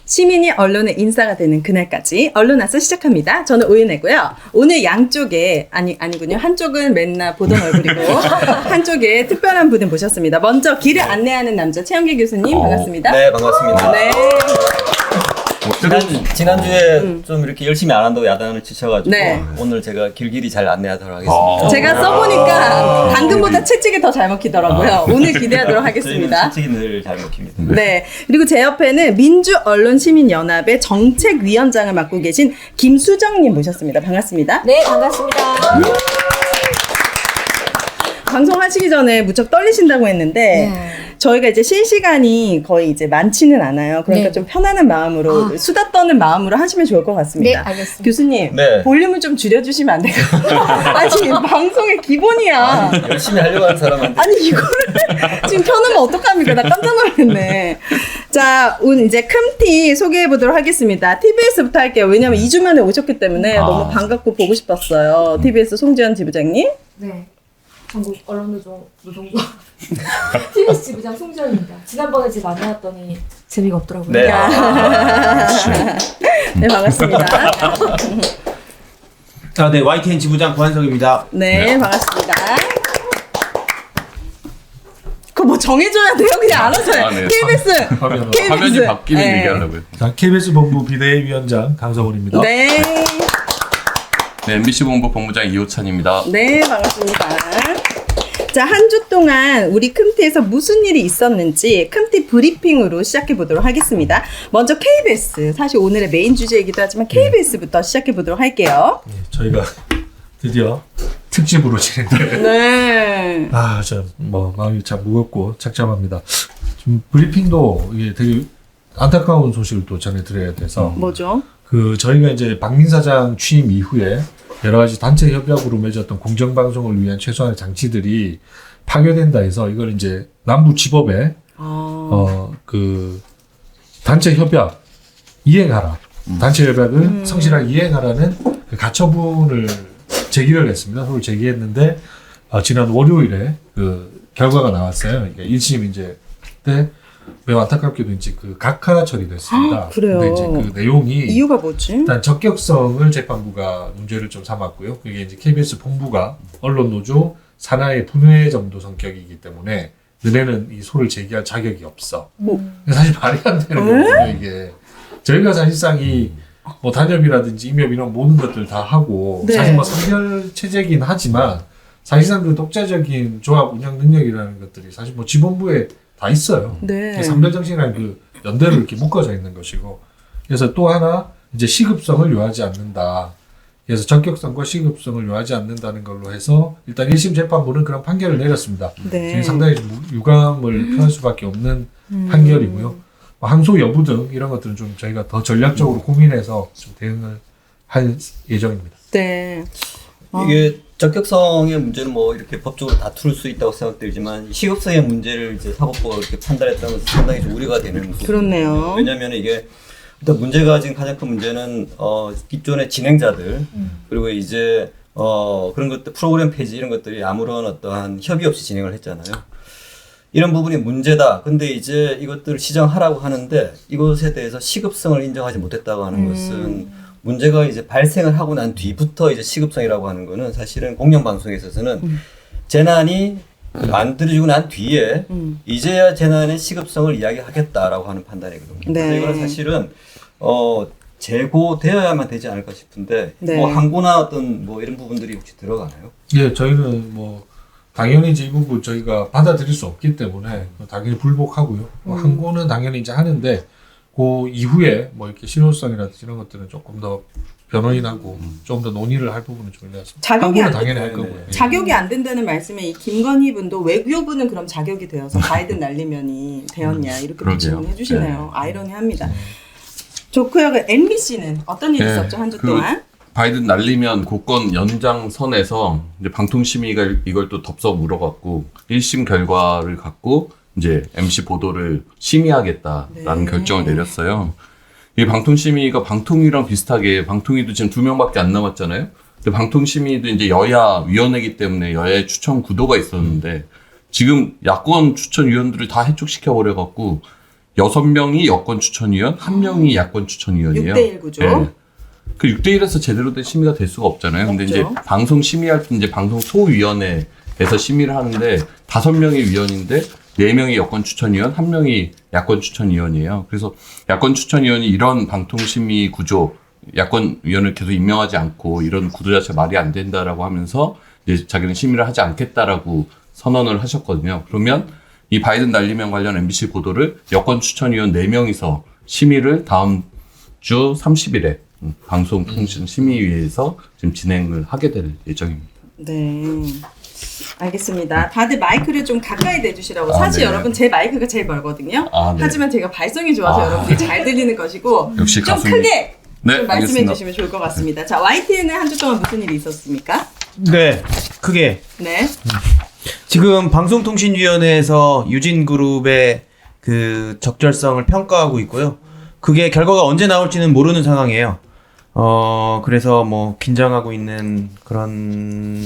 시민이 언론의 인사가 되는 그날까지 언론아스 시작합니다. 저는 오윤혜고요. 오늘 양쪽에 아니군요. 한쪽은 맨날 보던 얼굴이고 한쪽에 특별한 분을 모셨습니다. 먼저 길을 안내하는 남자 최영길 교수님 반갑습니다. 네, 반갑습니다. 네. 지난주에 좀 이렇게 열심히 안 한다고 야단을 치셔가지고 네. 오늘 제가 길길이 잘 안내하도록 하겠습니다. 제가 써보니까 당근보다 채찍이 더 잘 먹히더라고요. 오늘 기대하도록 하겠습니다. 채찍이 늘 잘 먹힙니다. 네. 그리고 제 옆에는 민주언론시민연합의 정책위원장을 맡고 계신 김수정님 모셨습니다. 반갑습니다. 네, 반갑습니다. 방송하시기 전에 무척 떨리신다고 했는데 저희가 이제 실시간이 거의 이제 많지는 않아요. 그러니까 네. 좀 편안한 마음으로 수다 떠는 마음으로 하시면 좋을 것 같습니다. 네, 알겠습니다. 교수님, 네. 볼륨을 좀 줄여주시면 안 돼요? 아니 방송의 기본이야. 열심히 하려고 하는 사람한테 아니 이거를 지금 켜놓으면 어떡합니까? 나 깜짝 놀랐네. 자, 오늘 이제 큼티 소개해 보도록 하겠습니다. TBS부터 할게요. 왜냐면 2주 만에 오셨기 때문에 너무 반갑고 보고 싶었어요. TBS 송지연 지부장님. 네. 전국 언론노조 노동부 TBS 지부장 송지연입니다. 지난번에 제가 만나왔더니 재미가 없더라고요. 네. 네, 반갑습니다. 네, YTN 지부장 고한석입니다. 네, 반갑습니다. 그거 뭐 정해줘야 돼요? 그냥 알아서 해. 네. KBS. 화면이 바뀌면 네. 얘기하려고요. 자, KBS 본부 비대위원장 강성훈입니다. 네. 네, MBC 본부 본부장 이호찬입니다. 네, 반갑습니다. 자, 한 주 동안 우리 큼티에서 무슨 일이 있었는지 큼티 브리핑으로 시작해 보도록 하겠습니다. 먼저 KBS, 사실 오늘의 메인 주제이기도 하지만 KBS부터 시작해 보도록 할게요. 네, 저희가 드디어 특집으로 진행될. 네. 마음이 참 무겁고 착잡합니다. 좀 브리핑도 이게 되게 안타까운 소식을 또 전해드려야 돼서. 뭐죠? 저희가 이제 박민 사장 취임 이후에 여러 가지 단체 협약으로 맺었던 공정방송을 위한 최소한의 장치들이 파괴된다 해서 이걸 이제 남부지법에 단체 협약 이행하라. 단체 협약을 성실하게 이행하라는 그 가처분을 제기를 했습니다. 서울 제기했는데 지난 월요일에 그 결과가 나왔어요. 그러니까 1심 이제 때 매우 안타깝게도 이제 그 각하 처리됐습니다. 그래요? 근데 이제 그 내용이 이유가 뭐지? 일단 적격성을 재판부가 문제를 좀 삼았고요. 그게 이제 KBS 본부가 언론노조 산하의 분회 정도 성격이기 때문에 너네는 이 소를 제기할 자격이 없어. 사실 말이 안 되는 거거든요, 이게. 저희가 사실상 뭐 단협이라든지 임협 이런 모든 것들 다 하고 네. 사실 뭐 선별 체제긴 하지만 사실상 그 독자적인 조합 운영 능력이라는 것들이 사실 뭐 지본부에 다 있어요. 네. 삼별 정신이라는 그 연대로 이렇게 묶어져 있는 것이고. 그래서 또 하나 이제 시급성을 요하지 않는다. 그래서 적격성과 시급성을 요하지 않는다는 걸로 해서 일단 1심 재판부는 그런 판결을 내렸습니다. 네. 상당히 유감을 표할 수밖에 없는 판결이고요. 항소 여부 등 이런 것들은 좀 저희가 더 전략적으로 고민해서 좀 대응을 할 예정입니다. 네. 이게 적격성의 문제는 뭐 이렇게 법적으로 다툴 수 있다고 생각되지만 시급성의 문제를 이제 사법부가 이렇게 판단했다는 것은 상당히 좀 우려가 되는 부분이에요. 그렇네요. 왜냐하면 이게 일단 문제가 지금 가장 큰 문제는 기존의 진행자들 그리고 이제 그런 것들 프로그램 폐지 이런 것들이 아무런 어떠한 협의 없이 진행을 했잖아요. 이런 부분이 문제다. 근데 이제 이것들을 시정하라고 하는데 이것에 대해서 시급성을 인정하지 못했다고 하는 것은 문제가 이제 발생을 하고 난 뒤부터 이제 시급성이라고 하는 거는 사실은 공영방송에 있어서는 재난이 만들어지고 난 뒤에 이제야 재난의 시급성을 이야기하겠다라고 하는 판단이거든요. 네. 그래서 이거는 사실은 재고되어야만 되지 않을까 싶은데 네. 뭐 항고나 어떤 뭐 이런 부분들이 혹시 들어가나요? 예, 저희는 뭐 당연히 이제 이 부분 저희가 받아들일 수 없기 때문에 당연히 불복하고요. 뭐 항고는 당연히 이제 하는데 그 이후에 뭐 이렇게 실효성이라든지 이런 것들은 조금 더 변호인하고 좀 더 논의를 할 부분은 좀 있습니다. 자격이 항고는 안 당연히 할 네, 거고요. 네. 예. 자격이 안 된다는 말씀에 이 김건희 분도 외교부는 그럼 자격이 되어서 바이든 날리면이 되었냐 이렇게 그러게요. 질문해 주시네요. 네. 아이러니합니다. 좋고요. 그 MBC는 어떤 일이 네, 있었죠 한 주 그 동안? 바이든 날리면 고건 연장선에서 이제 방통심의가 이걸 또 덥석 물어갖고 1심 결과를 갖고 이제 MC 보도를 심의하겠다라는 네. 결정을 내렸어요. 이 방통심의가 방통위랑 비슷하게 방통위도 지금 2명밖에 안 남았잖아요. 근데 방통심의도 이제 여야 위원회이기 때문에 여야의 추천 구도가 있었는데 지금 야권 추천 위원들을 다 해촉시켜 버려갖고 6명이 여권 추천위원, 1명이 야권 추천위원이에요. 6대1 구조. 네. 그 6대1에서 제대로 된 심의가 될 수가 없잖아요. 근데 이제 없죠. 방송 심의할 때 이제 방송 소위원회에서 심의를 하는데 5명의 위원인데 4명이 여권 추천위원, 1명이 야권 추천위원이에요. 그래서 야권 추천위원이 이런 방통심의 구조, 야권 위원을 계속 임명하지 않고 이런 구조 자체가 말이 안 된다라고 하면서 이제 자기는 심의를 하지 않겠다라고 선언을 하셨거든요. 그러면 이 바이든 날리면 관련 MBC 보도를 여권 추천위원 4명이서 심의를 다음 주 30일에 방송통신심의위에서 지금 진행을 하게 될 예정입니다. 네. 알겠습니다. 다들 마이크를 좀 가까이 대주시라고. 아, 사실 네네. 여러분 제 마이크가 제일 멀거든요. 아, 네. 하지만 제가 발성이 좋아서 아. 여러분들이 잘 들리는 것이고 역시 좀 가수님. 크게 네, 좀 말씀해 알겠습니다. 주시면 좋을 것 같습니다. 자, YTN은 한 주 동안 무슨 일이 있었습니까? 네, 크게. 네. 지금 방송통신위원회에서 유진그룹의 그 적절성을 평가하고 있고요. 그게 결과가 언제 나올지는 모르는 상황이에요. 그래서 뭐 긴장하고 있는 그런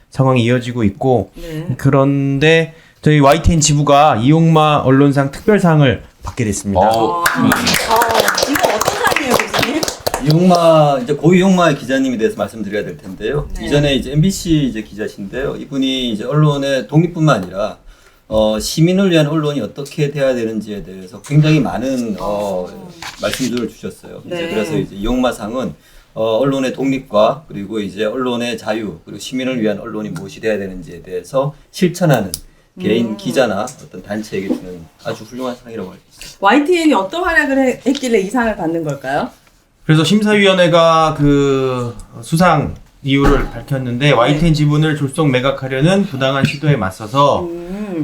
상황이 이어지고 있고, 네. 그런데 저희 YTN 지부가 이용마 언론상 특별상을 받게 됐습니다. 이거 어떤 상이에요, 교수님? 이용마 이제 고 이용마 기자님에 대해서 말씀드려야 될 텐데요. 네. 이전에 이제 MBC 이제 기자신데요. 이분이 이제 언론의 독립뿐만 아니라 시민을 위한 언론이 어떻게 돼야 되는지에 대해서 굉장히 많은 말씀들을 주셨어요. 네. 이제 그래서 이제 이용마상은 언론의 독립과 그리고 이제 언론의 자유 그리고 시민을 위한 언론이 무엇이 돼야 되는지에 대해서 실천하는 개인 기자나 어떤 단체에게 주는 아주 훌륭한 상이라고 할 수 있습니다. YTN이 어떤 활약을 했길래 이 상을 받는 걸까요? 그래서 심사위원회가 그 수상 이유를 밝혔는데 YTN 지분을 졸속 매각하려는 부당한 시도에 맞서서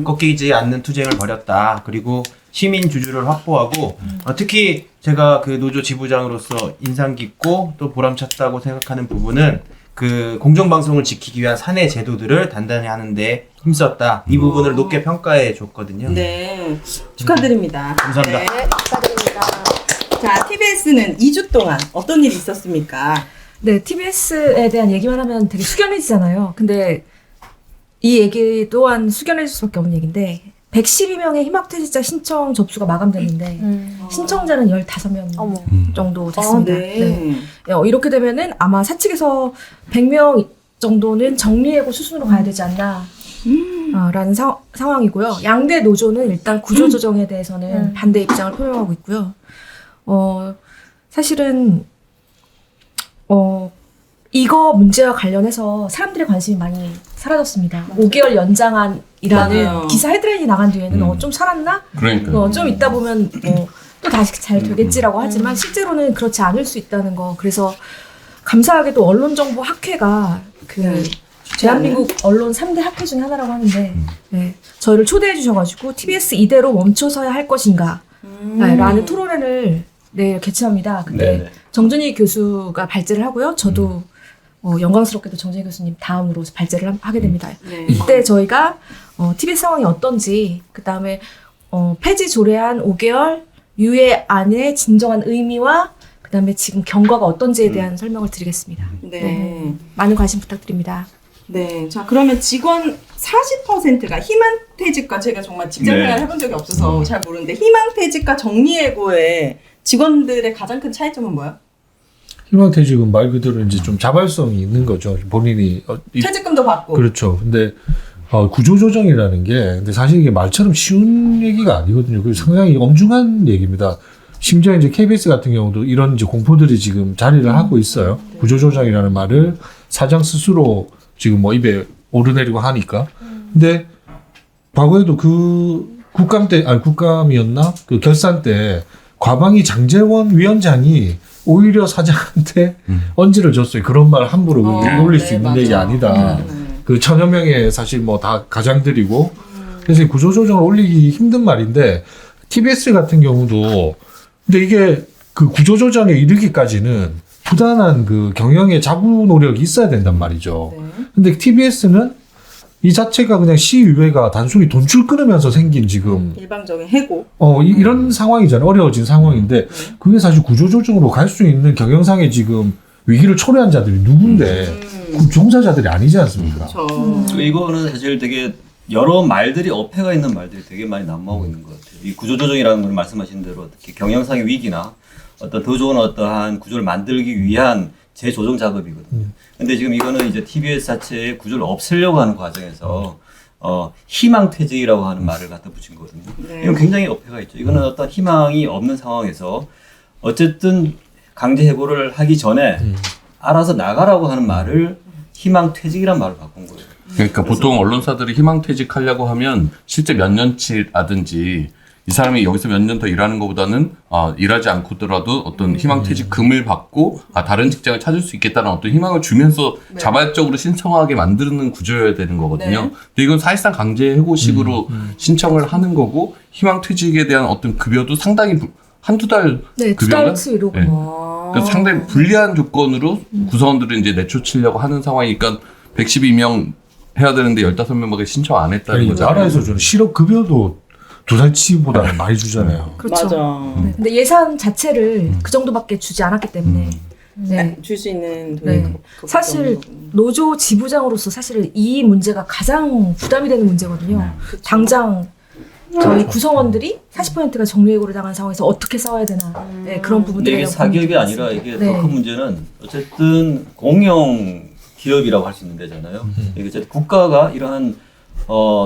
꺾이지 않는 투쟁을 벌였다. 그리고 시민 주주를 확보하고 특히 제가 그 노조 지부장으로서 인상 깊고 또 보람찼다고 생각하는 부분은 그 공정방송을 지키기 위한 사내 제도들을 단단히 하는데 힘썼다. 이 부분을 높게 평가해 줬거든요. 네. 축하드립니다. 감사합니다. 네. 네, 축하드립니다. 자, TBS는 2주 동안 어떤 일이 있었습니까? 네, TBS에 대한 얘기만 하면 되게 숙연해지잖아요. 근데 이 얘기 또한 숙연해질 수밖에 없는 얘기인데 112명의 희망퇴직자 신청 접수가 마감됐는데 신청자는 15명 어머. 정도 됐습니다. 네. 이렇게 되면은 아마 사측에서 100명 정도는 정리해고 수순으로 가야 되지 않나 라는 상황이고요. 양대 노조는 일단 구조조정에 대해서는 반대 입장을 표명하고 있고요. 사실은 이거 문제와 관련해서 사람들의 관심이 많이 사라졌습니다. 5개월 연장안이라는 맞아요. 기사 헤드라인이 나간 뒤에는 좀 살았나? 그러니까. 좀 있다 보면 또 다시 잘 되겠지라고 하지만 실제로는 그렇지 않을 수 있다는 거. 그래서 감사하게도 언론정보학회가 그 대한민국 언론 3대 학회 중에 하나라고 하는데 네, 저희를 초대해 주셔가지고 TBS 이대로 멈춰서야 할 것인가 라는 토론회를 내일 개최합니다. 근데 네네. 정준희 교수가 발제를 하고요. 저도 영광스럽게도 정준희 교수님 다음으로 발제를 하게 됩니다. 네. 이때 저희가 TBS 상황이 어떤지 그 다음에 폐지 조례안 5개월 유예안의 진정한 의미와 그 다음에 지금 경과가 어떤지에 대한 설명을 드리겠습니다. 네. 많은 관심 부탁드립니다. 네. 자, 그러면 직원 40%가 희망퇴직과 제가 정말 직장생활 네. 해본 적이 없어서 잘 모르는데 희망퇴직과 정리해고의 직원들의 가장 큰 차이점은 뭐예요? 희망퇴직은 말 그대로 이제 좀 자발성이 있는 거죠. 본인이 퇴직금도 받고. 그렇죠. 근데 구조조정이라는 게 근데 사실 이게 말처럼 쉬운 얘기가 아니거든요. 그래서 상당히 엄중한 얘기입니다. 심지어 이제 KBS 같은 경우도 이런 이제 공포들이 지금 자리를 하고 있어요. 구조조정이라는 말을 사장 스스로 지금 뭐 입에 오르내리고 하니까. 근데 과거에도 그 국감이었나? 그 결산 때 과방위 장재원 위원장이 오히려 사장한테 언지를 줬어요. 그런 말 함부로 놀릴 수 있는 맞아. 얘기 아니다. 그 천여 명의 사실 뭐 다 가장들이고 그래서 이 구조조정을 올리기 힘든 말인데 TBS 같은 경우도 근데 이게 그 구조조정에 이르기까지는 부단한 그 경영의 자구 노력이 있어야 된단 말이죠. 근데 TBS는 이 자체가 그냥 시의회가 단순히 돈줄 끊으면서 생긴 지금 일방적인 해고. 이런 상황이잖아요. 어려워진 상황인데 그게 사실 구조조정으로 갈 수 있는 경영상의 지금 위기를 초래한 자들이 누군데 그 종사자들이 아니지 않습니까? 그렇죠. 이거는 사실 되게 여러 말들이 어폐가 있는 말들이 되게 많이 난무하고 있는 것 같아요. 이 구조조정이라는 걸 말씀하신 대로 특히 경영상의 위기나 어떤 더 좋은 어떠한 구조를 만들기 위한 재조정 작업이거든요. 근데 지금 이거는 이제 TBS 자체의 구조를 없애려고 하는 과정에서 희망퇴직이라고 하는 말을 갖다 붙인 거거든요. 네. 이건 굉장히 어폐가 있죠. 이거는 어떤 희망이 없는 상황에서 어쨌든 강제 해고를 하기 전에 알아서 나가라고 하는 말을 희망퇴직이란 말을 바꾼 거예요. 그러니까 보통 언론사들이 희망퇴직하려고 하면 실제 몇 년치라든지 이 사람이 여기서 몇 년 더 일하는 것보다는 일하지 않고더라도 어떤 희망퇴직금을 받고 다른 직장을 찾을 수 있겠다는 어떤 희망을 주면서 네. 자발적으로 신청하게 만드는 구조여야 되는 거거든요. 네. 근데 이건 사실상 강제 해고식으로 신청을 하는 거고 희망퇴직에 대한 어떤 급여도 상당히 한두 달 네, 두 급여가 달치 이러고. 네. 아. 그러니까 상당히 불리한 조건으로 구성원들을 이제 내쫓으려고 하는 상황이니까 112명 해야 되는데 15명밖에 신청 안 했다는 아니, 거잖아요. 나라에서 주는 실업급여도 두 달치보다는 많이 주잖아요. 그렇죠. 맞아. 네, 근데 예산 자체를 그 정도밖에 주지 않았기 때문에 네. 줄 수 있는 돈이 네. 그것밖에 사실 없는 거군요. 노조 지부장으로서 사실 이 문제가 가장 부담이 되는 문제거든요. 그쵸. 당장 저희 구성원들이 40%가 정리해고를 당한 상황에서 어떻게 싸워야 되나 네, 그런 근데 부분들에 이게 대한 사기업이 고민이 아니라 있습니다. 이게 더 큰 문제는 어쨌든 공영 기업이라고 할 수 있는 데잖아요. 이게 어쨌든 국가가 이러한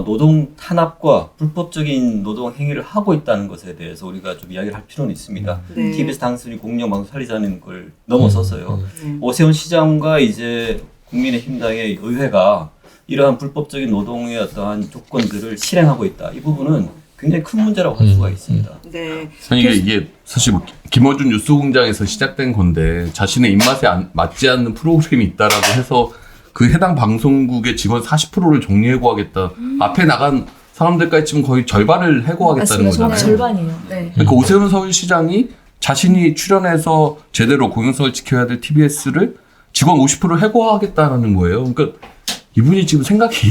노동 탄압과 불법적인 노동 행위를 하고 있다는 것에 대해서 우리가 좀 이야기를 할 필요는 있습니다. 네. TBS 단순히 공영 방송 살리자는 걸 넘어서서요. 네. 오세훈 시장과 이제 국민의힘당의 의회가 이러한 불법적인 노동의 어떠한 조건들을 실행하고 있다. 이 부분은 굉장히 큰 문제라고 할 수가 있습니다. 네. 아니, 이게 사실 뭐 김어준 뉴스공장에서 시작된 건데 자신의 입맛에 맞지 않는 프로그램이 있다라고 해서 그 해당 방송국의 직원 40%를 정리해고하겠다. 앞에 나간 사람들까지 지금 거의 절반을 해고하겠다는 맞습니다. 정확히 거잖아요. 절반이에요. 네. 그러니까 오세훈 서울시장이 자신이 출연해서 제대로 공영성을 지켜야 될 TBS를 직원 50% 해고하겠다는 거예요. 그러니까 이분이 지금 생각이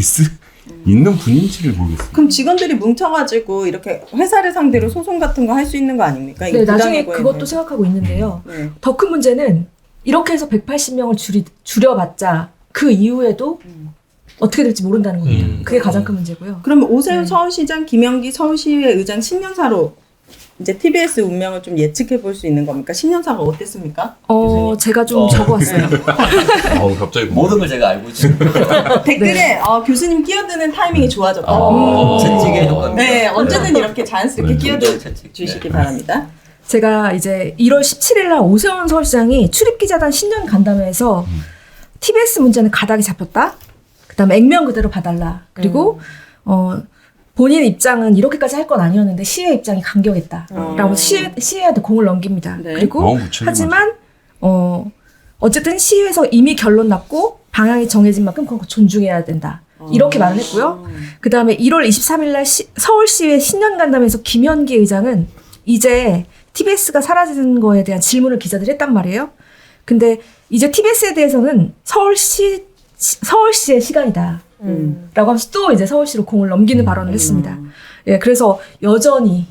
있는 분인지를 모르겠어요. 그럼 직원들이 뭉쳐가지고 이렇게 회사를 상대로 소송 같은 거 할 수 있는 거 아닙니까? 네, 나중에 부당해고에 그것도 대해서. 생각하고 있는데요. 네. 더 큰 문제는 이렇게 해서 180명을 줄여봤자 그 이후에도 어떻게 될지 모른다는 겁니다. 그게 가장 큰 문제고요. 그러면 오세훈 네. 서울시장, 김영기 서울시의회 의장 10년사로 이제 TBS 운명을 좀 예측해 볼 수 있는 겁니까? 10년사가 어땠습니까? 교수님? 제가 좀 적어왔어요. 갑자기 모든 걸 제가 알고 있습니다. 댓글에 교수님 끼어드는 타이밍이 좋아졌다. 채찍의 효과입니다. 네, 언제든 이렇게 자연스럽게 끼어들 채찍. 주시기 바랍니다. 제가 이제 1월 17일 날 오세훈 서울시장이 출입기자단 신년 간담회에서 TBS 문제는 가닥이 잡혔다. 그다음에 액면 그대로 봐달라. 그리고 본인 입장은 이렇게까지 할 건 아니었는데 시의 입장이 강경했다. 라고 시의회한테 공을 넘깁니다. 네. 그리고 너무 구체적이죠. 하지만 어쨌든 시의회에서 이미 결론 났고 방향이 정해진 만큼 그건 존중해야 된다. 이렇게 말을 했고요. 그 다음에 1월 23일 날 서울시의회 신년 간담회에서 김현기 의장은 이제 TBS가 사라지는 거에 대한 질문을 기자들이 했단 말이에요. 근데 이제 TBS에 대해서는 서울시의 시간이다. 라고 하면서 또 이제 서울시로 공을 넘기는 발언을 했습니다. 예, 그래서 여전히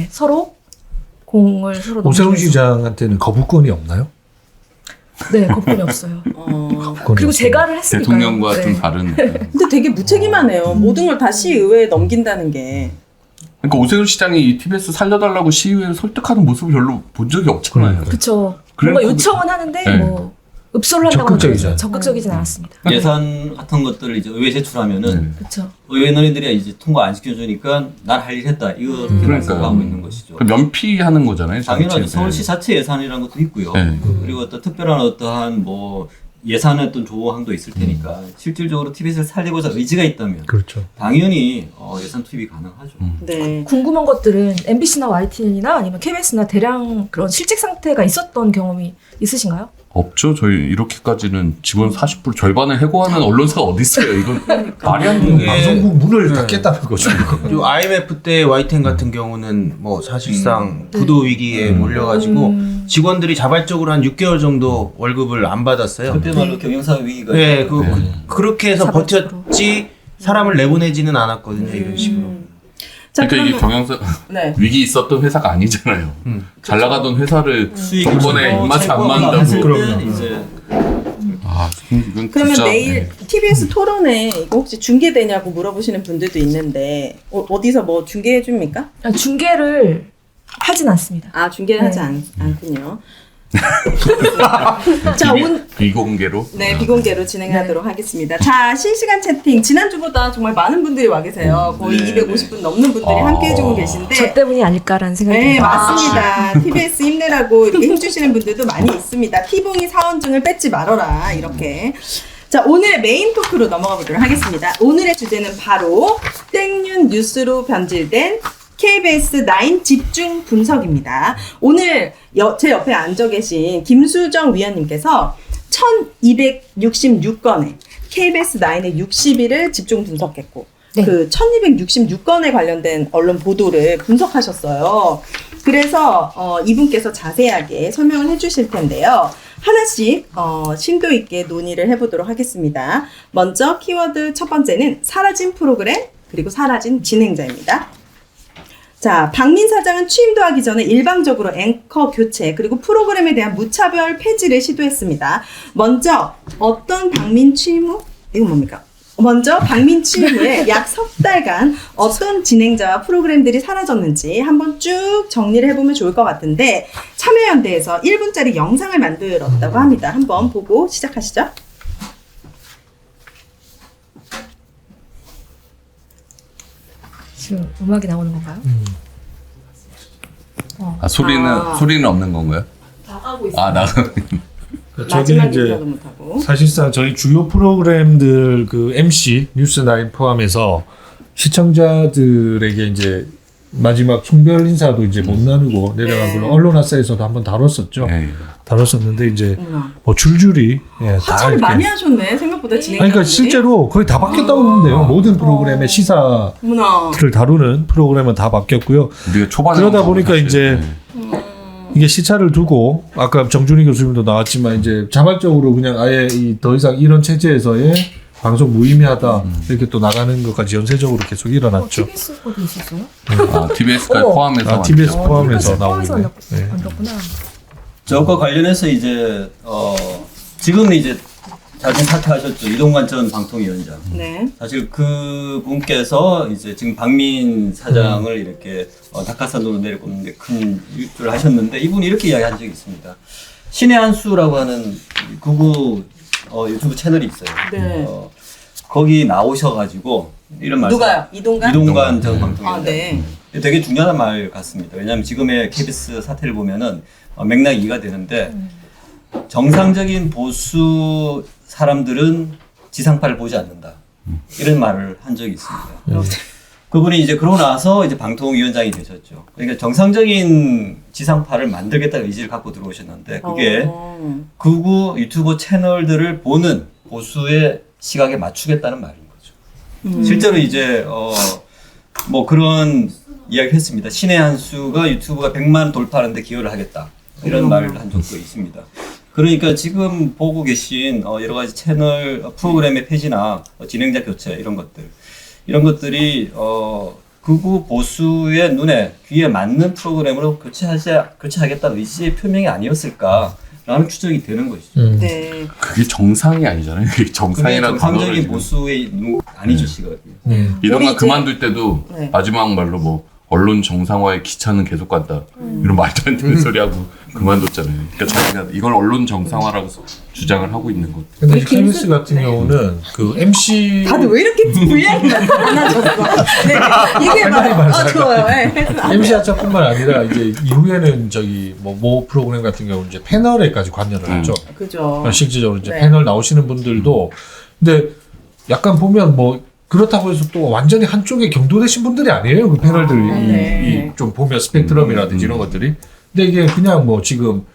서로 공을 서로 오세훈 넘기면서 시장한테는 거부권이 없나요? 네, 거부권이 없어요. 거부권이 그리고 없어요. 재가를 했으니까요. 대통령과 좀 네. 다른. 근데 되게 무책임하네요. 모든 걸 다 시의회에 넘긴다는 게. 그러니까 오세훈 시장이 이 TBS 살려달라고 시의회를 설득하는 모습을 별로 본 적이 없잖아요. 그쵸. 그래, 뭔가 거기- 요청은 하는데 네. 뭐 읍소를 한다고 적극적이지 하면 적극적이진 않았습니다. 예산 같은 것들을 이제 의회 제출하면은 그렇죠. 의회 논의들이 이제 통과 안 시켜주니까 난 할 일 했다 이렇게 그러니까요. 말씀하고 있는 것이죠. 면피하는 거잖아요. 당연하죠. 정치. 서울시 자체 예산이라는 것도 있고요. 네. 그리고 어떤 특별한 어떠한 뭐 예산의 어떤 조항도 있을 테니까 실질적으로 TBS를 살리고자 의지가 있다면 그렇죠. 당연히 예산 투입이 가능하죠. 네. 궁금한 것들은 MBC나 YTN이나 아니면 KBS나 대량 그런 실직 상태가 있었던 경험이 있으신가요? 없죠. 저희 이렇게까지는 직원 40% 절반을 해고하는 언론사가 어디 있어요? 이건 말이 안 되는 예. 거예요. 방송국 문을 닫겠다는 거죠. 그리고 IMF 때 YTN 같은 경우는 뭐 사실상 부도 위기에 몰려가지고 직원들이 자발적으로 한 6개월 정도 월급을 안 받았어요. 그때 말로 경영사 위기가 네, 있었거든요. 그렇게 해서 자발적으로. 버텼지 사람을 내보내지는 않았거든요. 이런 식으로. 자, 그러니까 이게 그러면- 경영사 네. 위기 있었던 회사가 아니잖아요. 잘 나가던 회사를 수익이 이번에 입맛에 안 맞는다고. 했을 때 그럼요. 이제 아, 이건 그러면 진짜, 내일 네. TBS 토론에 이거 혹시 중계되냐고 물어보시는 분들도 있는데 어디서 뭐 중계해 줍니까? 중계를 하진 않습니다. 아 중계를 네. 하지 않군요. 자, 비공개로. 네, 비공개로 진행하도록 하겠습니다. 자, 실시간 채팅 지난주보다 정말 많은 분들이 와 계세요. 거의 네, 250분 넘는 분들이 함께 해주고 계신데. 저 때문이 아닐까라는 생각이 네, 듭니다. 맞습니다. TBS 힘내라고 이렇게 힘주시는 분들도 많이 있습니다. T봉이 사원증을 뺏지 말아라 이렇게. 자, 오늘의 메인 토크로 넘어가 보도록 하겠습니다. 오늘의 주제는 바로 땡뉴 뉴스로 변질된 KBS9 집중 분석입니다. 오늘 제 옆에 앉아 계신 김수정 위원님께서 1266건의 KBS9의 60일을 집중 분석했고 네. 그 1266건에 관련된 언론 보도를 분석하셨어요. 그래서 이분께서 자세하게 설명을 해주실 텐데요. 하나씩 심도 있게 논의를 해보도록 하겠습니다. 먼저 키워드 첫 번째는 사라진 프로그램 그리고 사라진 진행자입니다. 자, 박민 사장은 취임도 하기 전에 일방적으로 앵커 교체 그리고 프로그램에 대한 무차별 폐지를 시도했습니다. 먼저 어떤 박민 취임 후? 이건 뭡니까? 먼저 박민 취임 후에 약 석 달간 어떤 진행자와 프로그램들이 사라졌는지 한번 쭉 정리를 해보면 좋을 것 같은데 참여연대에서 1분짜리 영상을 만들었다고 합니다. 한번 보고 시작하시죠. 지금 음악이 나오는 건가요? 아, 소리는 없는 건가요? 나가고 있어요. 아, 저게 마지막 이제 인사도 못하고. 사실상 저희 주요 프로그램들 그 MC 뉴스9 포함해서 시청자들에게 이제 마지막 총별 인사도 이제 못 나누고 내려간 걸로 언론화사에서도 한번 다뤘었죠. 네. 다뤘었는데 이제 뭐 줄줄이 다 하차를 이렇게. 많이 하셨네. 생각보다 진행자분들이. 아니, 그러니까 실제로 거의 다 바뀌었다고 보면 돼요. 모든 프로그램의 시사를 어머나. 다루는 프로그램은 다 바뀌었고요. 우리가 초반에 그러다 한번 보니까 사실, 이제 이게 시차를 두고 아까 정준희 교수님도 나왔지만 이제 자발적으로 그냥 아예 더 이상 이런 체제에서의 방송 무의미하다 이렇게 또 나가는 것까지 연쇄적으로 계속 일어났죠. TBS 거도 있었어요? 아, TBS까지 어머. 포함해서 TBS 완전. 포함해서 TBS 나오긴 해요. 네. 만들었구나. 저것과 관련해서 이제 지금 이제 자진 사퇴하셨죠. 이동관 전 방통위원장. 네. 사실 그 분께서 이제 지금 박민 사장을 이렇게 낙하산으로 내려놓는데 큰 일주를 하셨는데 이분이 이렇게 이야기한 적이 있습니다. 신의 한 수라고 하는 극우 유튜브 채널이 있어요. 네. 거기 나오셔가지고 이런 말씀. 누가요? 이동관? 이동관 전 방통위원장. 아, 네. 되게 중요한 말 같습니다. 왜냐하면 지금의 KBS 사태를 보면은 맥락이 이해가 되는데 정상적인 보수 사람들은 지상파를 보지 않는다. 이런 말을 한 적이 있습니다. 그분이 이제 그러고 나서 이제 방통위원장이 되셨죠. 그러니까 정상적인 지상파를 만들겠다는 의지를 갖고 들어오셨는데 그게 극우 유튜브 채널들을 보는 보수의 시각에 맞추겠다는 말인 거죠. 실제로 이제 뭐 그런 이야기 했습니다. 신의 한 수가 유튜브가 100만 돌파하는데 기여를 하겠다. 이런 말을 한 적도 있습니다. 그러니까 지금 보고 계신 여러 가지 채널 프로그램의 폐지나 진행자 교체 이런 것들이 극우 보수의 눈에 귀에 맞는 프로그램으로 교체하겠다는 의지의 표명이 아니었을까라는 추정이 되는 것이죠. 네. 그게 정상이 아니잖아요. 그게 정상이라는 정상적인 단어를 보수의 아니죠, 시각이. 이동관 우리 그만둘 때도 네. 마지막 말로 뭐 언론 정상화의 기차는 계속 간다. 이런 말도 안 되는 소리 하고 그만뒀잖아요. 그러니까 자기가 이걸 언론 정상화라고 주장을 하고 있는 것. 근데 KBS 같은 경우는 그 MC 다들 왜 이렇게 분량이 많아졌어? 네. 이게 막 좋아요. 네. MC 하차뿐만 아니라 이제 이후에는 저기 모 프로그램 같은 경우 이제 패널에까지 관여를 했죠. 그죠. 실질적으로 이제 네. 패널 나오시는 분들도 근데 약간 보면 뭐 그렇다고 해서 또 완전히 한쪽에 경도되신 분들이 아니에요. 그 패널들이 네. 좀 보면 스펙트럼이라든지 이런 것들이. 근데 이게 그냥 뭐 지금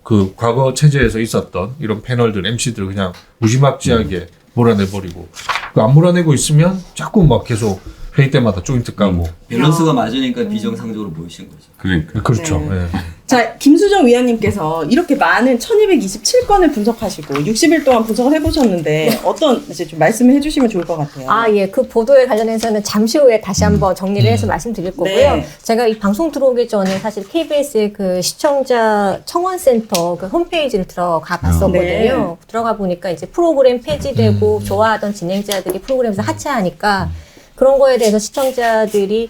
그 과거 체제에서 있었던 이런 패널들, MC들 그냥 무지막지하게 몰아내버리고 그 안 몰아내고 있으면 자꾸 막 계속 회의 때마다 조인트 까고 밸런스가 맞으니까 비정상적으로 보이신 거죠. 그러니까. 그렇죠. 네. 예. 자, 김수정 위원님께서 이렇게 많은 1227건을 분석하시고 60일 동안 분석을 해보셨는데 어떤 이제 좀 말씀을 해주시면 좋을 것 같아요. 예. 그 보도에 관련해서는 잠시 후에 다시 한번 정리를 해서 말씀드릴 거고요. 네. 제가 이 방송 들어오기 전에 사실 KBS의 그 시청자 청원센터 그 홈페이지를 들어가 봤었거든요. 네. 들어가 보니까 이제 프로그램 폐지되고 좋아하던 진행자들이 프로그램에서 하차하니까 그런 거에 대해서 시청자들이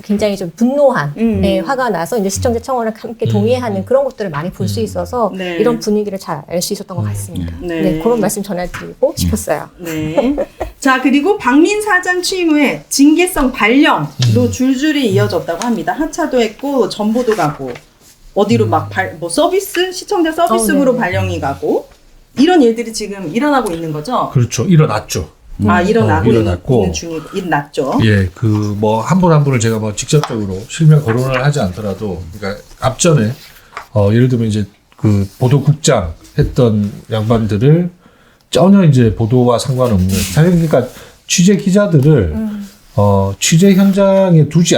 굉장히 좀 분노한, 화가 나서 이제 시청자 청원을 함께 동의하는 그런 것들을 많이 볼 수 있어서 네. 이런 분위기를 잘 알 수 있었던 것 같습니다. 네. 네, 그런 말씀 전해드리고 싶었어요. 네. 자, 그리고 박민 사장 취임 후에 징계성 발령도 줄줄이 이어졌다고 합니다. 하차도 했고, 전보도 가고, 어디로 뭐 서비스? 시청자 서비스로 네. 발령이 가고, 이런 일들이 지금 일어나고 있는 거죠? 그렇죠. 일어났죠. 일어나고 일어났고. 있는 중이, 일어났죠. 예, 그 뭐 한 분 한 분을 제가 뭐 직접적으로 실명 거론을 하지 않더라도, 그러니까 앞전에 예를 들면 이제 그 보도국장 했던 양반들을 전혀 이제 보도와 상관없는 사실 그러니까 취재 기자들을 취재 현장에 두지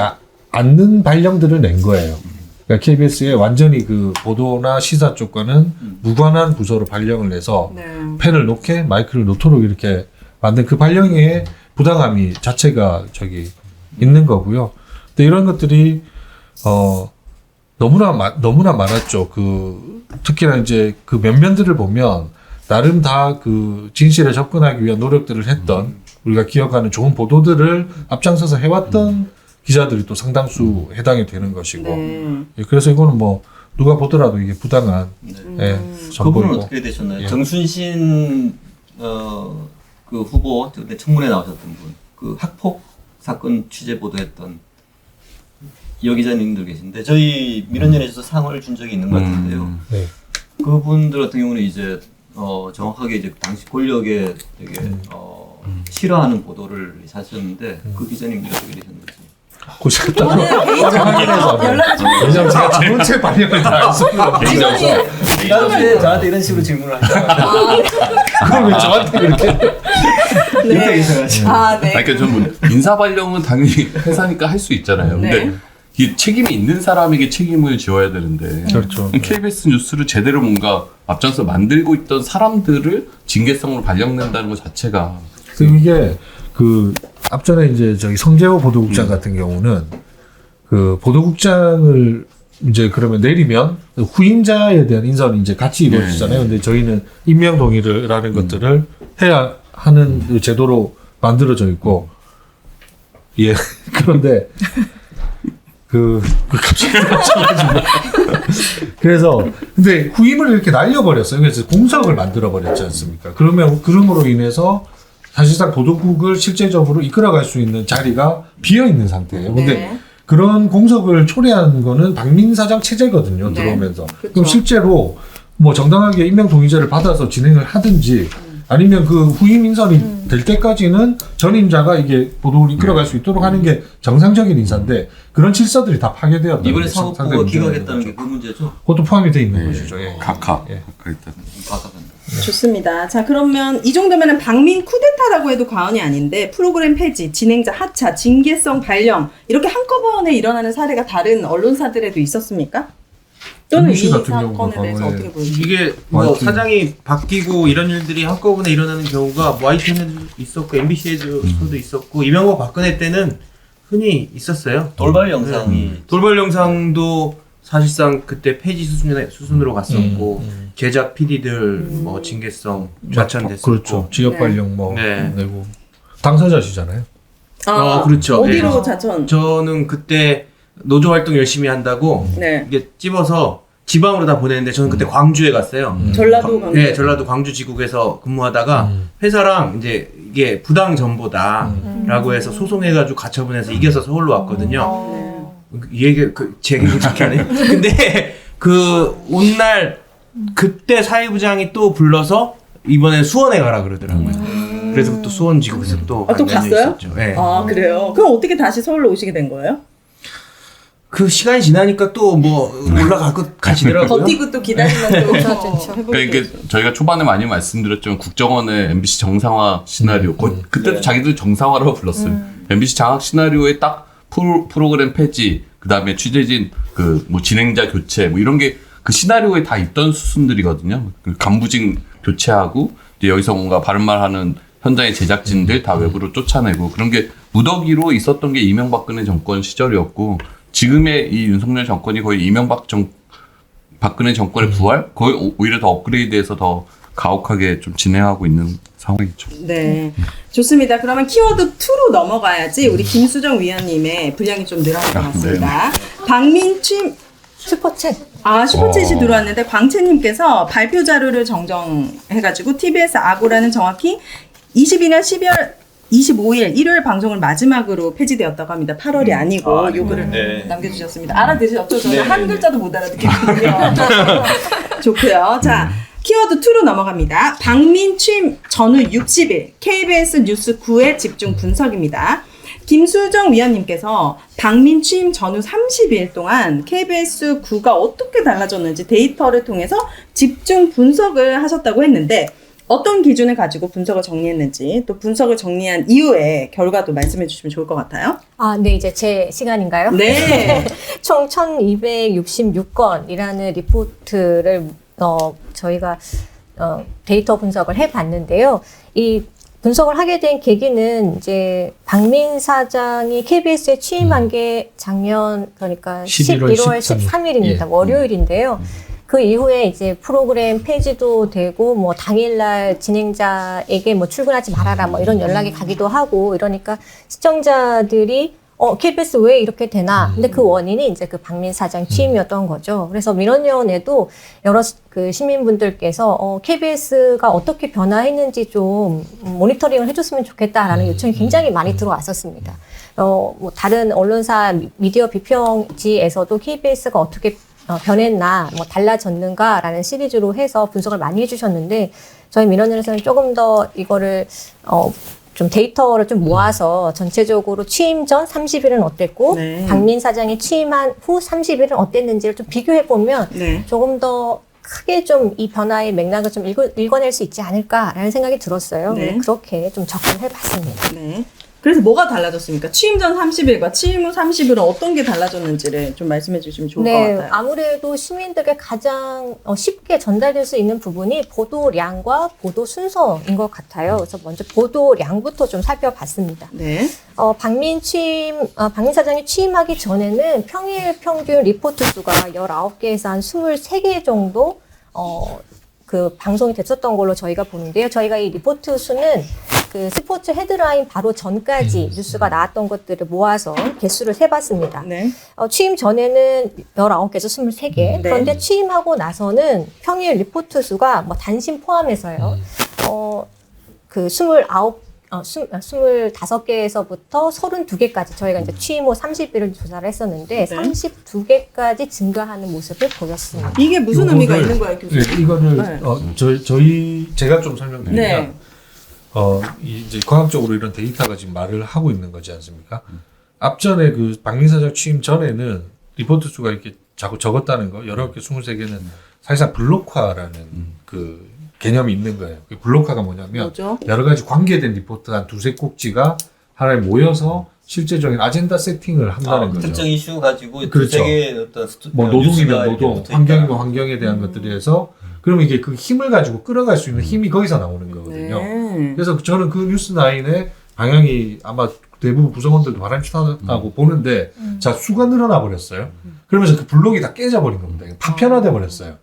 않는 발령들을 낸 거예요. 그러니까 KBS에 완전히 그 보도나 시사 쪽과는 무관한 부서로 발령을 내서 네. 펜을 놓게 마이크를 놓도록 이렇게 만든 그 발령의 부당함이 자체가 있는 거고요. 근데 이런 것들이 너무나 많았죠. 특히나 이제 그 면면들을 보면 나름 다 그 진실에 접근하기 위한 노력들을 했던 우리가 기억하는 좋은 보도들을 앞장서서 해왔던 기자들이 또 상당수 해당이 되는 것이고. 네. 예, 그래서 이거는 뭐 누가 보더라도 이게 부당한 그분은 선보이고. 어떻게 되셨나요? 예. 정순신 그 후보 그때 청문회 나오셨던 분, 그 학폭 사건 취재 보도했던 여 기자님들 계신데 저희 민원연에서 상을 준 적이 있는 것 같은데요. 네. 그분들 같은 경우는 이제 정확하게 이제 당시 권력에 되게 싫어하는 보도를 하셨는데 그 기자님들 어떻게 되셨는지. 그 제가 확인해서 왜냐면 제가 전체 발령을 다 안 쓰고 나한테 저한테 이런 식으로 질문을 하잖아요. 그걸 왜 저한테 그렇게 옆에 계셔가지고. 네. 그러니까 저는 인사 발령은 당연히 회사니까 할 수 있잖아요. 근데 네. 이 책임이 있는 사람에게 책임을 지어야 되는데 그렇죠. KBS 뉴스를 제대로 뭔가 앞장서 만들고 있던 사람들을 징계성으로 발령낸다는 것 자체가 그리고 이게 그 앞전에 이제 성재호 보도국장 같은 경우는 그 보도국장을 이제 그러면 내리면 후임자에 대한 인사는 이제 같이 이루어지잖아요. 근데 저희는 임명 동의를 하는 것들을 해야 하는 그 제도로 만들어져 있고, 예. 그런데 갑자기 그래서 근데 후임을 이렇게 날려버렸어요. 그래서 공석을 만들어버렸지 않습니까? 그럼으로 인해서 사실상 보도국을 실제적으로 이끌어갈 수 있는 자리가 비어 있는 상태예요. 근데 네. 그런 공석을 초래한 거는 박민 사장 체제거든요. 네. 들어오면서. 그쵸. 그럼 실제로 뭐 정당하게 임명 동의제를 받아서 진행을 하든지 아니면 그 후임 인선이 될 때까지는 전임자가 이게 보도를 이끌어갈 수 있도록 하는 게 정상적인 인사인데 그런 질서들이 다 파괴되었다. 이번에 사법부가 기각했다는 게 그 문제죠? 그것도 포함이 되어 있는 것이죠. 예. 각하 예. 일단 좋습니다. 자, 그러면 이 정도면은 박민 쿠데타라고 해도 과언이 아닌데 프로그램 폐지, 진행자 하차, 징계성 발령 이렇게 한꺼번에 일어나는 사례가 다른 언론사들에도 있었습니까? 또는 이 MBC 같은 사건에 경우가 대해서 과거에 어떻게 보십니까? 이게 뭐 YTN. 사장이 바뀌고 이런 일들이 한꺼번에 일어나는 경우가 뭐 YTN에도 있었고 MBC에도 있었고 이명박 박근혜 때는 흔히 있었어요. 돌발 영상이 돌발 영상도 사실상 그때 폐지 수순으로 갔었고 제작 PD들 뭐 징계성 좌천됐었고 그렇죠. 지역 네. 발령 뭐 네. 내고 당사자시잖아요. 그렇죠. 어디로 네. 자천? 저는 그때 노조 활동 열심히 한다고 네. 이게 찝어서 지방으로 다 보냈는데 저는 그때 광주에 갔어요. 전라도 강주. 네, 전라도 광주 지국에서 근무하다가 회사랑 이제 이게 부당 정보다라고 해서 소송해가지고 가처분해서 이겨서 서울로 왔거든요. 이 얘기 제 얘기 그렇게 하네. 근데 온 날 그때 사회부장이 또 불러서 이번에 수원에 가라 그러더라고요. 그래서 또 수원 지국에서 또 또 갔어요? 네. 그래요? 그럼 어떻게 다시 서울로 오시게 된 거예요? 그 시간이 지나니까 또 뭐 올라가고 가시더라고요. 버티고 또 기다리면 또 그렇죠. 해볼 그러니까 이게 저희가 초반에 많이 말씀드렸지만 국정원의 MBC 정상화 시나리오 그때도 네. 자기들 정상화라고 불렀어요. MBC 장악 시나리오에 딱 프로그램 폐지 그다음에 취재진 그 뭐 진행자 교체 뭐 이런 게 그 시나리오에 다 있던 수순들이거든요. 그 간부직 교체하고 이제 여기서 뭔가 바른 말 하는 현장의 제작진들 다 외부로 쫓아내고 그런 게 무더기로 있었던 게 이명박근혜 정권 시절이었고 지금의 이 윤석열 정권이 거의 박근혜 정권의 부활? 거의 오히려 더 업그레이드해서 더 가혹하게 좀 진행하고 있는 상황이죠. 네. 좋습니다. 그러면 키워드 2로 넘어가야지 우리 김수정 위원님의 분량이 좀 늘어날 것 같습니다. 박민취 슈퍼챗. 슈퍼챗이 들어왔는데 광채님께서 발표 자료를 정정해가지고 TBS 아고라는 정확히 22년 12월 25일 일요일 방송을 마지막으로 폐지되었다고 합니다. 8월이 아니고 요거를 네. 남겨주셨습니다. 알아들으셨죠? 저는 네, 한 네. 글자도 못 알아듣겠거든요. 좋고요. 자, 키워드 2로 넘어갑니다. 박민 취임 전후 60일 KBS 뉴스 9의 집중 분석입니다. 김수정 위원님께서 박민 취임 전후 30일 동안 KBS 9가 어떻게 달라졌는지 데이터를 통해서 집중 분석을 하셨다고 했는데 어떤 기준을 가지고 분석을 정리했는지 또 분석을 정리한 이후의 결과도 말씀해 주시면 좋을 것 같아요. 네, 이제 제 시간인가요? 네. 총 1266건이라는 리포트를 저희가 데이터 분석을 해봤는데요. 이 분석을 하게 된 계기는 이제 박민 사장이 KBS에 취임한 게 작년 그러니까 11월 13일입니다. 예. 월요일인데요. 그 이후에 이제 프로그램 폐지도 되고 뭐 당일날 진행자에게 뭐 출근하지 말아라 뭐 이런 연락이 가기도 하고 이러니까 시청자들이 KBS 왜 이렇게 되나? 근데 그 원인이 이제 그 박민 사장 취임이었던 거죠. 그래서 민원위원회도 여러 그 시민분들께서 KBS가 어떻게 변화했는지 좀 모니터링을 해줬으면 좋겠다라는 요청이 굉장히 많이 들어왔었습니다. 뭐 다른 언론사 미디어 비평지에서도 KBS가 어떻게 변했나, 뭐 달라졌는가라는 시리즈로 해서 분석을 많이 해주셨는데 저희 민원위원회에서는 조금 더 이거를 좀 데이터를 좀 모아서 전체적으로 취임 전 30일은 어땠고 네. 박민 사장이 취임한 후 30일은 어땠는지를 좀 비교해 보면 네. 조금 더 크게 좀 이 변화의 맥락을 좀 읽어낼 수 있지 않을까라는 생각이 들었어요. 네. 그렇게 좀 접근을 해봤습니다. 네. 그래서 뭐가 달라졌습니까? 취임 전 30일과 취임 후 30일은 어떤 게 달라졌는지를 좀 말씀해 주시면 좋을 것 같아요. 아무래도 시민들에게 가장 쉽게 전달될 수 있는 부분이 보도량과 보도 순서인 것 같아요. 그래서 먼저 보도량부터 좀 살펴봤습니다. 네. 박민 사장이 취임하기 전에는 평일 평균 리포트 수가 19개에서 한 23개 정도 그 방송이 됐었던 걸로 저희가 보는데요. 저희가 이 리포트 수는 그 스포츠 헤드라인 바로 전까지 뉴스가 나왔던 것들을 모아서 개수를 세봤습니다. 네. 취임 전에는 19개에서 23개. 네. 그런데 취임하고 나서는 평일 리포트 수가 뭐 단신 포함해서요. 그 25개에서부터 32개까지 저희가 이제 취임 후 30일을 조사를 했었는데 네. 32개까지 증가하는 모습을 보였습니다. 이게 무슨 의미가 요거를- 있는 거예요, 교수님? 네, 이거를 네. 제가 좀 설명드리면 네. 이제 과학적으로 이런 데이터가 지금 말을 하고 있는 거지 않습니까? 앞전에 그 박민 사장 취임 전에는 리포트 수가 이렇게 자꾸 적었다는 거, 19개, 23개는 사실상 블록화라는 그 개념이 있는 거예요. 그 블록화가 뭐냐면 뭐죠? 여러 가지 관계된 리포트 한 두세 꼭지가 하나에 모여서 실제적인 아젠다 세팅을 한다는 거죠. 특정 이슈 가지고 그렇죠. 세계 어떤 뭐 뉴스가 노동이면 이렇게 노동, 붙어있다. 환경이면 환경에 대한 것들에 해서 그러면 이게 그 힘을 가지고 끌어갈 수 있는 힘이 거기서 나오는 거거든요. 네. 그래서 저는 그 뉴스9의 방향이 아마 대부분 구성원들도 바람직하다고 보는데 자 수가 늘어나 버렸어요. 그러면서 그 블록이 다 깨져버린 겁니다. 파편화돼 버렸어요.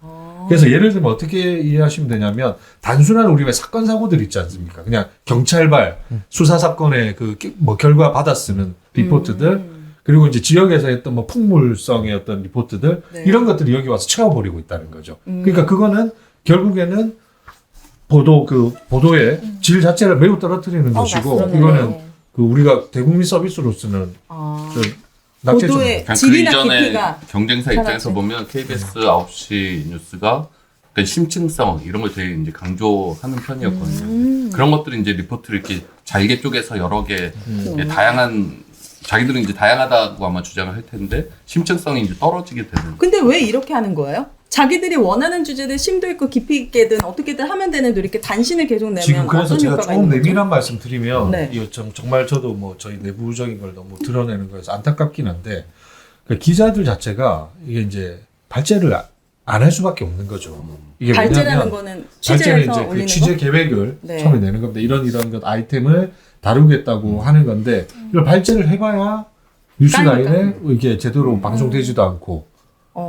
그래서 예를 들면 어떻게 이해하시면 되냐면 단순한 우리의 사건 사고들 있지 않습니까? 그냥 경찰발 수사 사건의 그 뭐 결과 받아 쓰는 리포트들 그리고 이제 지역에서 했던 뭐 풍물성의 어떤 리포트들 네. 이런 것들이 여기 와서 채워버리고 있다는 거죠. 그러니까 그거는 결국에는 보도의 질 자체를 매우 떨어뜨리는 것이고 맞습니다. 이거는 네. 그 우리가 대국민 서비스로 쓰는 아. 낙제점. 보도의 그 질이나 이전에 깊이가 경쟁사 입장에서 사라지. 보면 KBS 9시 뉴스가 그 심층성 이런 걸 되게 이제 강조하는 편이었거든요. 그런 것들이 이제 리포트를 이렇게 잘게 쪼개서 여러 개 다양한 자기들은 이제 다양하다고 아마 주장을 할 텐데 심층성이 이제 떨어지게 되는. 근데 왜 이렇게 하는 거예요? 자기들이 원하는 주제들 심도 있고 깊이 있게든 어떻게든 하면 되는데 이렇게 단신을 계속 내면 지금 그래서 어떤 제가 효과가 조금 있는 거죠? 내밀한 말씀 드리면 네. 이거 정말 저도 뭐 저희 내부적인 걸 너무 드러내는 거여서 안타깝긴 한데 그러니까 기자들 자체가 이게 이제 발제를 안 할 수밖에 없는 거죠. 이게 발제라는 왜냐면 거는 발제는 취재해서 이제 그 올리는 취재 거? 계획을 네. 처음에 내는 겁니다. 이런 것 아이템을 다루겠다고 하는 건데 이걸 발제를 해봐야 뉴스라인에 이게 제대로 방송되지도 않고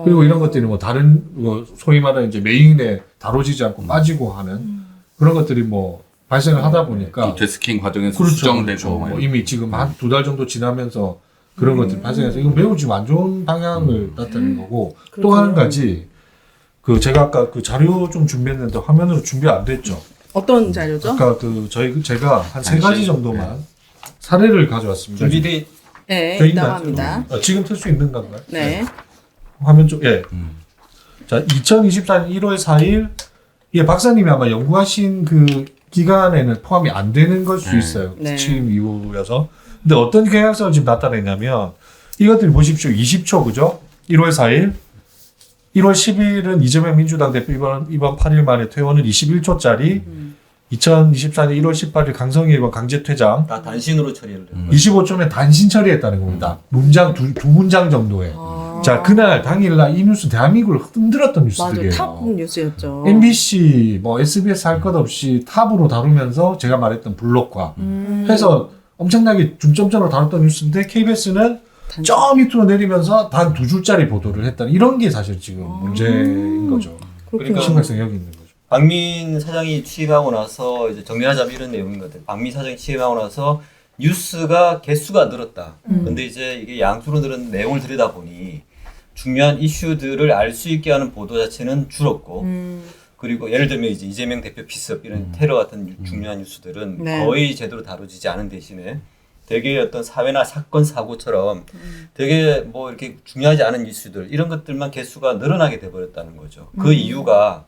그리고 이런 것들이 뭐 다른 뭐 소위 말하는 이제 메인에 다뤄지지 않고 빠지고 하는 그런 것들이 뭐 발생을 하다 보니까 또 데스킹 과정에서 그렇죠. 수정되고 그렇죠. 막 뭐 이미 지금 한 2달 정도 지나면서 그런 것들이 발생해서 이건 매우 지금 안 좋은 방향을 나타내는 거고 또 한 가지 그 제가 아까 그 자료 좀 준비했는데 화면으로 준비 안 됐죠. 어떤 자료죠? 아까 그 제가 한 3가지 정도만 사례를 가져왔습니다. 준비돼 네, 돼 있다고 있나요? 합니다. 지금 틀 수 있는 건가요? 네. 화면 쪽, 예. 자, 2024년 1월 4일, 예, 박사님이 아마 연구하신 그 기간에는 포함이 안 되는 걸 수 있어요. 네. 취임 이후여서. 근데 어떤 경향성을 지금 나타내냐면, 이것들 보십시오. 20초, 그죠? 1월 4일. 1월 10일은 이재명 민주당 대표 이번 8일 만에 퇴원은 21초짜리. 2024년 1월 18일 강성희 의원 강제 퇴장. 다 단신으로 처리를 해요. 25초면 단신 처리했다는 겁니다. 문장 두 문장 정도에. 자, 그날 당일날 이 뉴스 대한민국을 흔들었던 맞아, 뉴스들이에요. 탑 뉴스였죠. MBC, 뭐 SBS 할 것 없이 탑으로 다루면서 제가 말했던 블록화 해서 엄청나게 중점적으로 다뤘던 뉴스인데 KBS는 저 밑으로 내리면서 단 2줄짜리 보도를 했다는 이런 게 사실 지금 문제인 거죠. 그러니까 심각성이 여기 있는 거죠. 박민 사장이 취임하고 나서 이제 정리하자면 이런 내용인 것 같아요. 박민 사장이 취임하고 나서 뉴스가 개수가 늘었다. 근데 이제 이게 양수로 늘은 내용을 들여다보니 중요한 이슈들을 알 수 있게 하는 보도 자체는 줄었고 그리고 예를 들면 이제 이재명 대표 피습 이런 테러 같은 중요한 뉴스들은 네. 거의 제대로 다루지지 않은 대신에 되게 어떤 사회나 사건 사고처럼 되게 뭐 이렇게 중요하지 않은 이슈들 이런 것들만 개수가 늘어나게 돼버렸다는 거죠. 그 이유가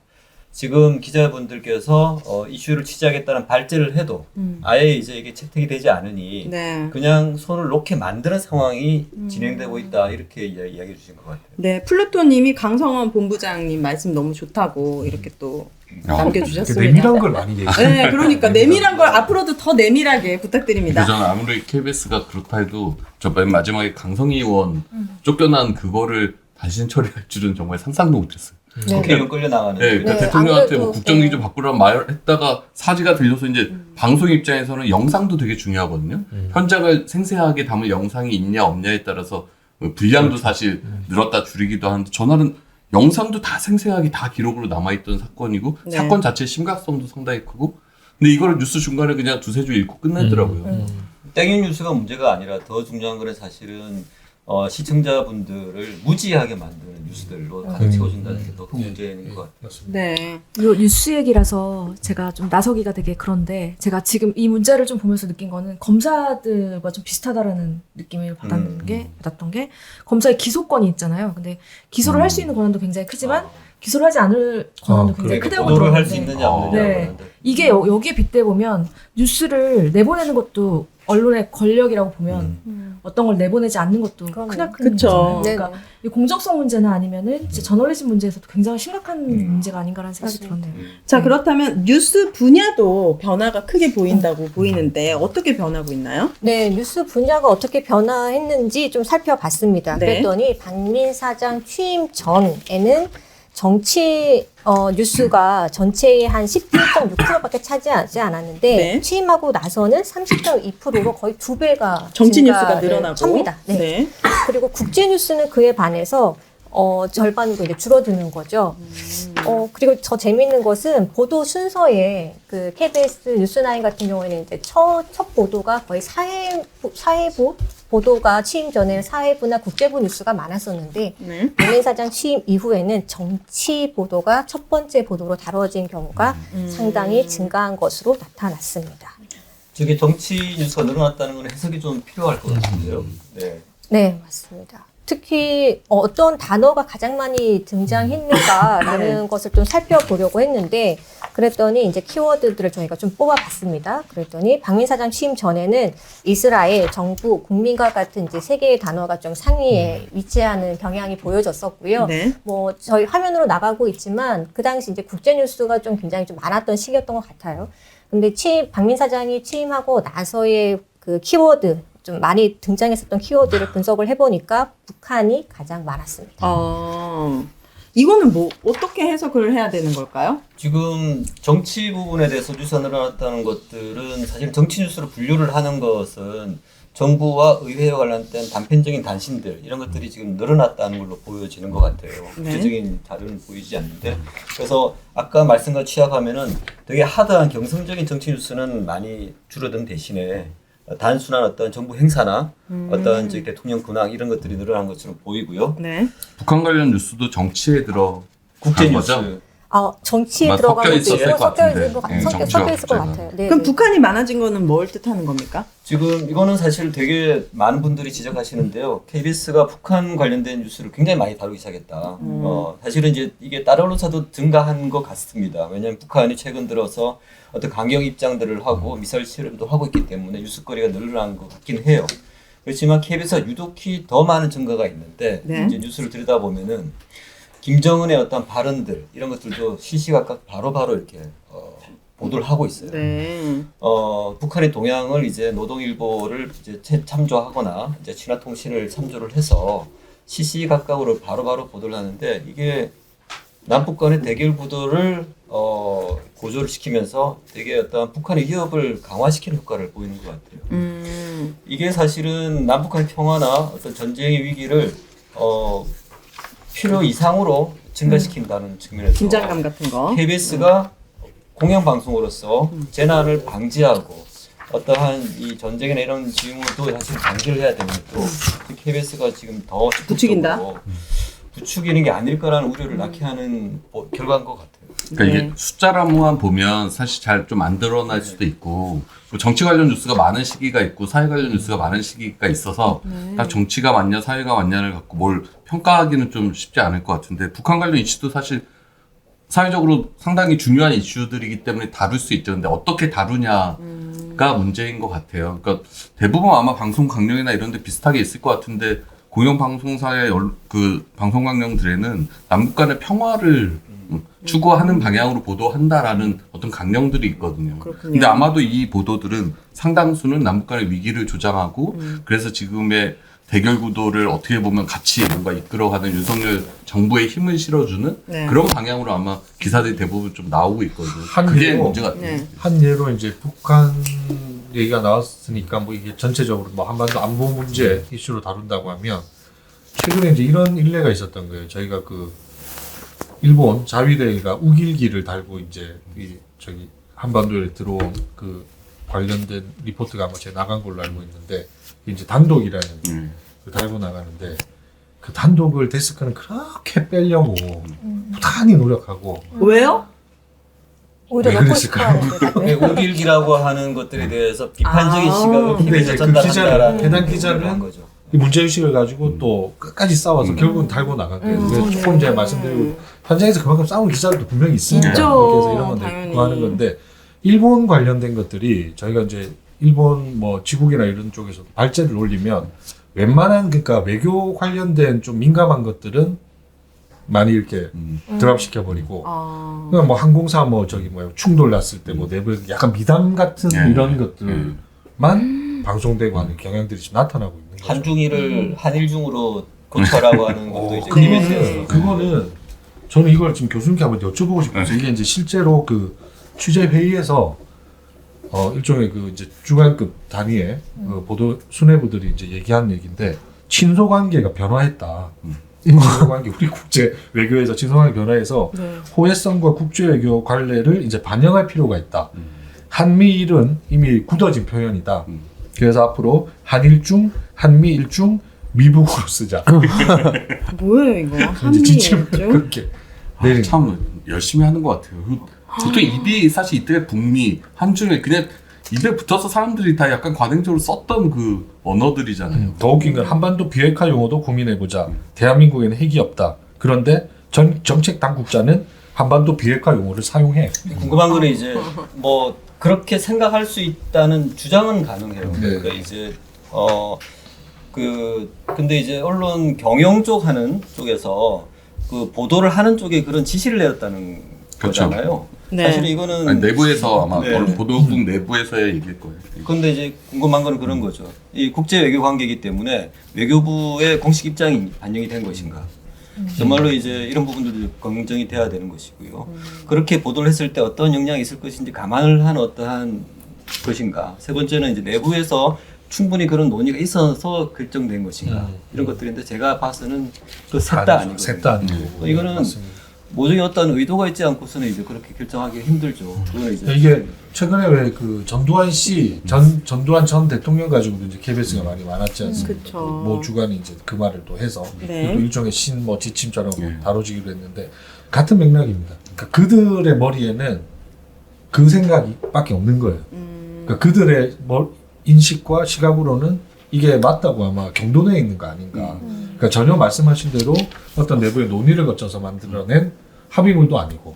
지금 기자분들께서 이슈를 취재하겠다는 발제를 해도 아예 이제 이게 채택이 되지 않으니 네. 그냥 손을 놓게 만드는 상황이 진행되고 있다 이렇게 이야기해 주신 것 같아요. 네, 플루토님이 강성원 본부장님 말씀 너무 좋다고 이렇게 또 남겨주셨습니다. 내밀한 걸 많이 얘기해요. 네, 그러니까 내밀한 걸 앞으로도 더 내밀하게 부탁드립니다. 저는 아무리 KBS가 그렇다 해도 저 맨 마지막에 강성희 의원 쫓겨난 그거를 단신 처리할 줄은 정말 상상도 못했어요. 국회의원 끌려나가는. 네, 그러니까 네, 대통령한테 아무래도, 뭐 국정기 좀 네. 바꾸라는 말을 했다가 사지가 들려서 이제 방송 입장에서는 영상도 되게 중요하거든요. 현장을 생생하게 담을 영상이 있냐 없냐에 따라서 분량도 사실 늘었다 줄이기도 하는데 전화는 영상도 다 생생하게 다 기록으로 남아있던 사건이고 네. 사건 자체의 심각성도 상당히 크고 근데 이거를 뉴스 중간에 그냥 두세 줄 읽고 끝내더라고요. 땡유 뉴스가 문제가 아니라 더 중요한 거는 사실은 시청자분들을 무지하게 만드는 뉴스들로 가득 채워준다는 게 더 큰 문제인 것 같아요. 네. 이거 뉴스 얘기라서 제가 좀 나서기가 되게 그런데 제가 지금 이 문제를 좀 보면서 느낀 거는 검사들과 좀 비슷하다라는 느낌을 받았던 게 검사의 기소권이 있잖아요. 근데 기소를 할 수 있는 권한도 굉장히 크지만 기소를 하지 않을 권한도 굉장히 그러니까 크다고 보도를 할 수 들었는데 있느냐 없느냐. 네. 이게 여기에 빗대 보면 뉴스를 내보내는 것도 언론의 권력이라고 보면 어떤 걸 내보내지 않는 것도 그럼요. 크나큰 그쵸. 문제잖아요. 네네. 그러니까 이 공정성 문제나 아니면은 이제 저널리즘 문제에서도 굉장히 심각한 문제가 아닌가라는 생각이 맞습니다. 들었네요. 자, 그렇다면 뉴스 분야도 변화가 크게 보인다고 보이는데 어떻게 변하고 있나요? 네, 뉴스 분야가 어떻게 변화했는지 좀 살펴봤습니다. 네. 그랬더니 박민 사장 취임 전에는 정치 뉴스가 전체의 한 17.6%밖에 차지하지 않았는데 네. 취임하고 나서는 30.2%로 거의 2배가 정치 뉴스가 늘어나고. 합니다. 네. 그리고 국제 뉴스는 그에 반해서 절반으로 이제 줄어드는 거죠. 그리고 더 재미있는 것은 보도 순서에 그 KBS 뉴스9 같은 경우에는 이제 첫 보도가 거의 사회부 보도가 취임 전에는 사회부나 국제부 뉴스가 많았었는데 네. 박민 사장 취임 이후에는 정치 보도가 첫 번째 보도로 다뤄진 경우가 상당히 증가한 것으로 나타났습니다. 저게 정치 뉴스가 늘어났다는 건 해석이 좀 필요할 것 같은데요. 네. 네, 맞습니다. 특히 어떤 단어가 가장 많이 등장했는가라는 것을 좀 살펴보려고 했는데 그랬더니 이제 키워드들을 저희가 좀 뽑아봤습니다. 그랬더니 박민 사장 취임 전에는 이스라엘, 정부, 국민과 같은 이제 세 개의 단어가 좀 상위에 위치하는 경향이 보여졌었고요. 네. 뭐 저희 화면으로 나가고 있지만 그 당시 이제 국제 뉴스가 좀 굉장히 좀 많았던 시기였던 것 같아요. 근데 박민 사장이 취임하고 나서의 그 키워드 좀 많이 등장했었던 키워드를 분석을 해보니까 북한이 가장 많았습니다. 이거는 뭐 어떻게 해석을 해야 되는 걸까요? 지금 정치 부분에 대해서 뉴스가 늘어났다는 것들은 사실 정치 뉴스로 분류를 하는 것은 정부와 의회와 관련된 단편적인 단신들 이런 것들이 지금 늘어났다는 걸로 보여지는 것 같아요. 구체적인 자료는 보이지 않는데 그래서 아까 말씀과 취합하면은 되게 하드한 경성적인 정치 뉴스는 많이 줄어든 대신에 단순한 어떤 정부 행사나 어떤 저기 대통령 근황 이런 것들이 늘어난 것처럼 보이고요. 네. 북한 관련 뉴스도 정치에 들어 국제 간 뉴스. 거죠? 정치에 아마 들어간 섞여 것도 있었을 있고 것 같은데. 섞여 있을 것 정치와 같아요. 네, 그럼 네. 북한이 많아진 거는 뭘 뜻하는 겁니까? 지금 이거는 사실 되게 많은 분들이 지적하시는데요. KBS가 북한 관련된 뉴스를 굉장히 많이 다루기 시작했다. 사실은 이제 이게 다른 언론사도 증가한 것 같습니다. 왜냐하면 북한이 최근 들어서 어떤 강경 입장들을 하고 미사일 실험도 하고 있기 때문에 뉴스거리가 늘어난 것 같긴 해요. 그렇지만 KBS가 유독히 더 많은 증가가 있는데 네. 이제 뉴스를 들여다보면은 김정은의 어떤 발언들 이런 것들도 시시각각 바로바로 이렇게 보도를 하고 있어요. 네. 북한의 동향을 이제 노동일보를 이제 참조하거나 이제 친화통신을 참조를 해서 시시각각으로 바로바로 보도를 하는데 이게 남북 간의 대결 구도를 고조를 시키면서 되게 어떤 북한의 위협을 강화시키는 효과를 보이는 것 같아요. 이게 사실은 남북한 평화나 어떤 전쟁의 위기를 필요 이상으로 증가시킨다는 측면에서 긴장감 같은 거. KBS가 공영방송으로서 재난을 방지하고 어떠한 이 전쟁이나 이런 징후도 사실 방지를 해야 되는 것도 KBS가 지금 더 부추긴다? 적극적으로 부추기는 게 아닐 거라는 우려를 낳게 하는 결과인 것 같아요. 그러니까 네. 이게 숫자로만 보면 사실 잘 좀 안 드러날 수도 있고 또 정치 관련 뉴스가 많은 시기가 있고 사회 관련 뉴스가 많은 시기가 있어서 딱 정치가 맞냐 사회가 맞냐를 갖고 뭘 평가하기는 좀 쉽지 않을 것 같은데 북한 관련 이슈도 사실 사회적으로 상당히 중요한 이슈들이기 때문에 다룰 수 있죠. 근데 어떻게 다루냐가 문제인 것 같아요. 그러니까 대부분 아마 방송 강령이나 이런 데 비슷하게 있을 것 같은데 공영방송사의 그 방송 강령들에는 남북 간의 평화를 추구하는 방향으로 보도한다라는 어떤 강령들이 있거든요. 그렇군요. 근데 아마도 이 보도들은 상당수는 남북 간의 위기를 조장하고 그래서 지금의 대결 구도를 어떻게 보면 같이 뭔가 이끌어가는 윤석열 정부의 힘을 실어주는 네. 그런 방향으로 아마 기사들이 대부분 좀 나오고 있거든요. 한 그게 예로, 문제 같아요. 네. 한 예로 이제 북한 얘기가 나왔으니까 뭐 이게 전체적으로 뭐 한반도 안보 문제 이슈로 다룬다고 하면 최근에 이제 이런 일례가 있었던 거예요. 저희가 그 일본 자위대가 우길기를 달고 이제 이 저기 한반도에 들어온 그 관련된 리포트가 아마 제가 나간 걸로 알고 있는데 이제 단독이라는 그 달고 나가는데 그 단독을 데스크는 그렇게 빼려고 부단히 노력하고 왜요? 오히려 왜 넣고 그랬을까요? 싶어 하는데 오길기라고 하는 것들에 대해서 비판적인 아. 시각을 근데 KBS가 이제 그 기자를, 전달한다라는 해당 기자를 한 거죠. 이 문제의식을 가지고 또 끝까지 싸워서 결국은 달고 나간 거예요. 그래서 조금 전에 말씀드리고 현장에서 그만큼 싸우는 기자들도 분명히 있습니다. 있죠. 그렇게 해서 이런 건데 당연히. 그거 하는 건데 일본 관련된 것들이 저희가 이제 일본 뭐 지국이나 이런 쪽에서 발제를 올리면 웬만한 그러니까 외교 관련된 좀 민감한 것들은 많이 이렇게 드랍시켜 버리고 그냥 뭐 항공사 뭐 저기 뭐야 충돌 났을 때 뭐 내부 약간 미담 같은 이런 것들만 방송되고 하는 경향들이 지금 나타나고 있는 거죠. 한중일을 한일중으로 고쳐라고 하는 것도 이제 그거는 KBS에서 그거는 저는 이걸 지금 교수님께 한번 여쭤보고 싶어요. 이게 이제 실제로 그 취재 회의에서 일종의 그 이제 주관급 단위의 그 보도 수뇌부들이 이제 얘기한 얘기인데 친소 관계가 변화했다. 친소 관계 우리 국제 외교에서 친소 관계 변화해서 호혜성과 국제 외교 관례를 이제 반영할 필요가 있다. 한미일은 이미 굳어진 표현이다. 그래서 앞으로 한일중, 한미일중, 미북으로 쓰자. 뭐예요 이거? 이제 한미 지침을 일중? 그렇게 내린 참 열심히 하는 것 같아요. 보통 입이 사실 이때 북미, 한중일 그냥 입에 붙어서 사람들이 다 약간 관행적으로 썼던 그 언어들이잖아요. 더 웃긴 건 한반도 비핵화 용어도 고민해보자. 대한민국에는 핵이 없다. 그런데 정책 당국자는 한반도 비핵화 용어를 사용해. 궁금한 거는 이제 뭐 그렇게 생각할 수 있다는 주장은 가능해요. 네. 그러니까 이제 근데 이제 언론 경영 쪽 하는 쪽에서 그 보도를 하는 쪽에 그런 지시를 내렸다는 거잖아요. 네. 사실 이거는 아니, 내부에서 아마 네. 보도국 내부에서의 얘기일 거예요. 그런데 이제 궁금한 건 그런 거죠. 이 국제 외교 관계이기 때문에 외교부의 공식 입장이 반영이 된 것인가? 정말로 이제 이런 부분들도 검증이 돼야 되는 것이고요. 그렇게 보도를 했을 때 어떤 영향이 있을 것인지 감안을 한 어떠한 것인가? 세 번째는 이제 내부에서 충분히 그런 논의가 있어서 결정된 것인가? 이런 것들인데 제가 봐서는 그 셋 다 아니거든요. 셋다 아니고. 이거는 맞습니다. 모종의 어떤 의도가 있지 않고서는 이제 그렇게 결정하기 힘들죠. 그거는 이제 이게 최근에 왜 그 전두환 전두환 전 대통령 가지고도 이제 KBS가 말이 많았지 않습니까? 그쵸. 모 주간이 이제 그 말을 또 해서 네. 또 일종의 뭐 지침처럼 예. 다뤄지기로 했는데 같은 맥락입니다. 그러니까 그들의 머리에는 그 생각밖에 없는 거예요. 그러니까 그들의 인식과 시각으로는 이게 맞다고 아마 경도내에 있는 거 아닌가. 그러니까 전혀 말씀하신 대로 어떤 내부의 논의를 거쳐서 만들어낸 합의물도 아니고